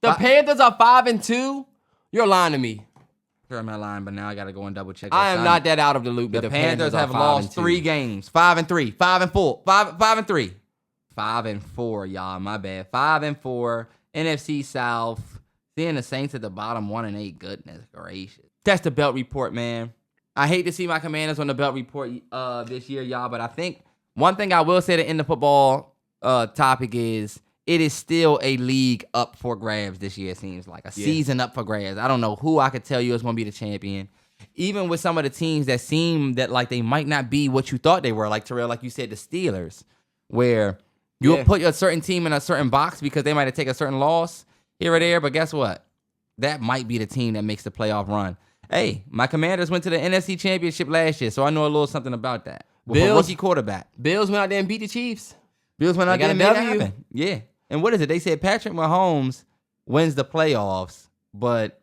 The Panthers are 5-2. You're lying to me. Sure, I'm not lying, but now I got to go and double check. I am not that out of the loop. The The Panthers have are lost 5-2. 3 games. 5-3. 5-4. 5-3. 5-4, y'all. My bad. 5-4. NFC South. Seeing the Saints at the bottom 1-8. Goodness gracious. That's the belt report, man. I hate to see my Commanders on the belt report this year, y'all, but I think one thing I will say to end the football topic is it is still a league up for grabs this year, it seems like. A season up for grabs. I don't know who I could tell you is going to be the champion. Even with some of the teams that seem that like they might not be what you thought they were, like Terrell, like you said, the Steelers, where you'll put a certain team in a certain box because they might have taken a certain loss here or there, but guess what? That might be the team that makes the playoff run. Hey, my Commanders went to the NFC Championship last year, so I know a little something about that. With a rookie quarterback. Bills went out there and beat the Chiefs. Bills went out there and made W. it happen. Yeah. And what is it? They said Patrick Mahomes wins the playoffs, but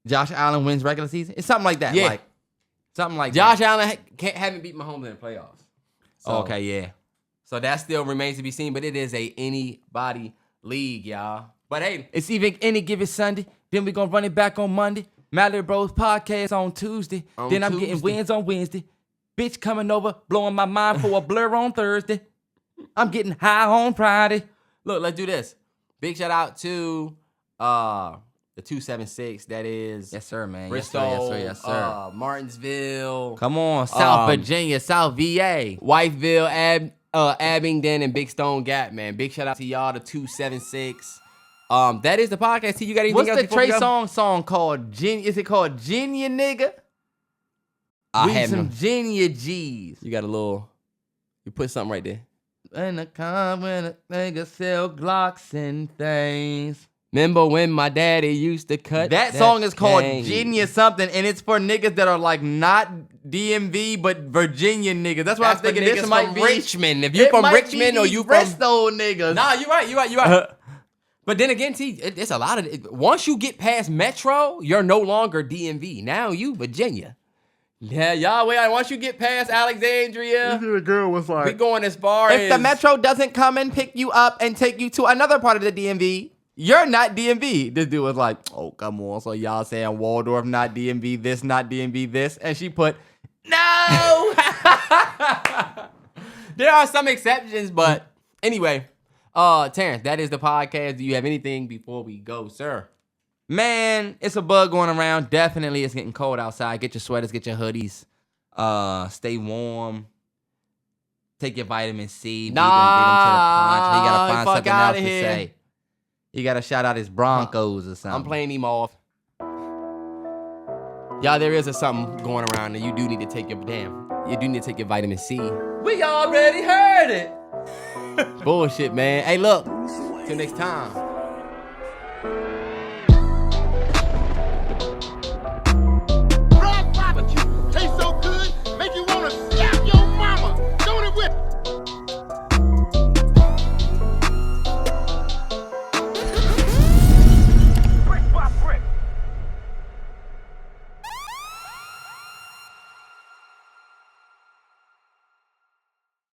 Josh Allen wins regular season? It's something like that. Yeah. Like, something like Josh that. Allen haven't beat Mahomes in the playoffs. So, Okay, yeah. So that still remains to be seen, but it is a anybody league, y'all. But hey, It's even any given Sunday. Then we're going to run it back on Monday. MalloryBros podcast on Tuesday. Then I'm getting wins on Wednesday. Bitch coming over, blowing my mind for a blur on Thursday. I'm getting high on Friday. look, let's do this. Big shout out to the 276. That is Yes, sir, man. Bristol, Yes, sir. Martinsville, Come on, South Virginia, South VA. Whiteville, Abingdon, and Big Stone Gap, man. Big shout out to y'all, the 276. That is the podcast. T, you got anything What's else the before we Trey go? song called? Is it called Genia, nigga? I We have some Genia G's. You got a little. You put something right there. In the car when a nigga sell Glocks and things. Remember when my daddy used to cut That song is called cane? Genia something, and it's for niggas that are like not DMV but Virginia niggas. That's why That's I'm thinking for this niggas might from be Richmond. If you it from might be Richmond or these you from Bristol niggas. Nah, you're right. But then again, T, it's a lot of once you get past Metro, you're no longer DMV. Now you Virginia. Yeah, y'all wait. Once you get past Alexandria, The girl was like, we going as far as if the Metro doesn't come and pick you up and take you to another part of the DMV, you're not DMV. This dude was like, oh, come on. So y'all saying Waldorf not DMV, this not DMV, this? And she put, no. There are some exceptions, but anyway, Terrance, that is the podcast. Do you have anything before we go, sir? Man, it's a bug going around. Definitely it's getting cold outside. Get your sweaters, get your hoodies. Stay warm. Take your vitamin C. Beat him to the punch. He gotta find fuck something else outta to here. say. He gotta shout out his Broncos or something. I'm playing him off. Y'all, there is something going around, and you do need to take your vitamin C. We already heard it. Bullshit, man. Hey, look. Till next time.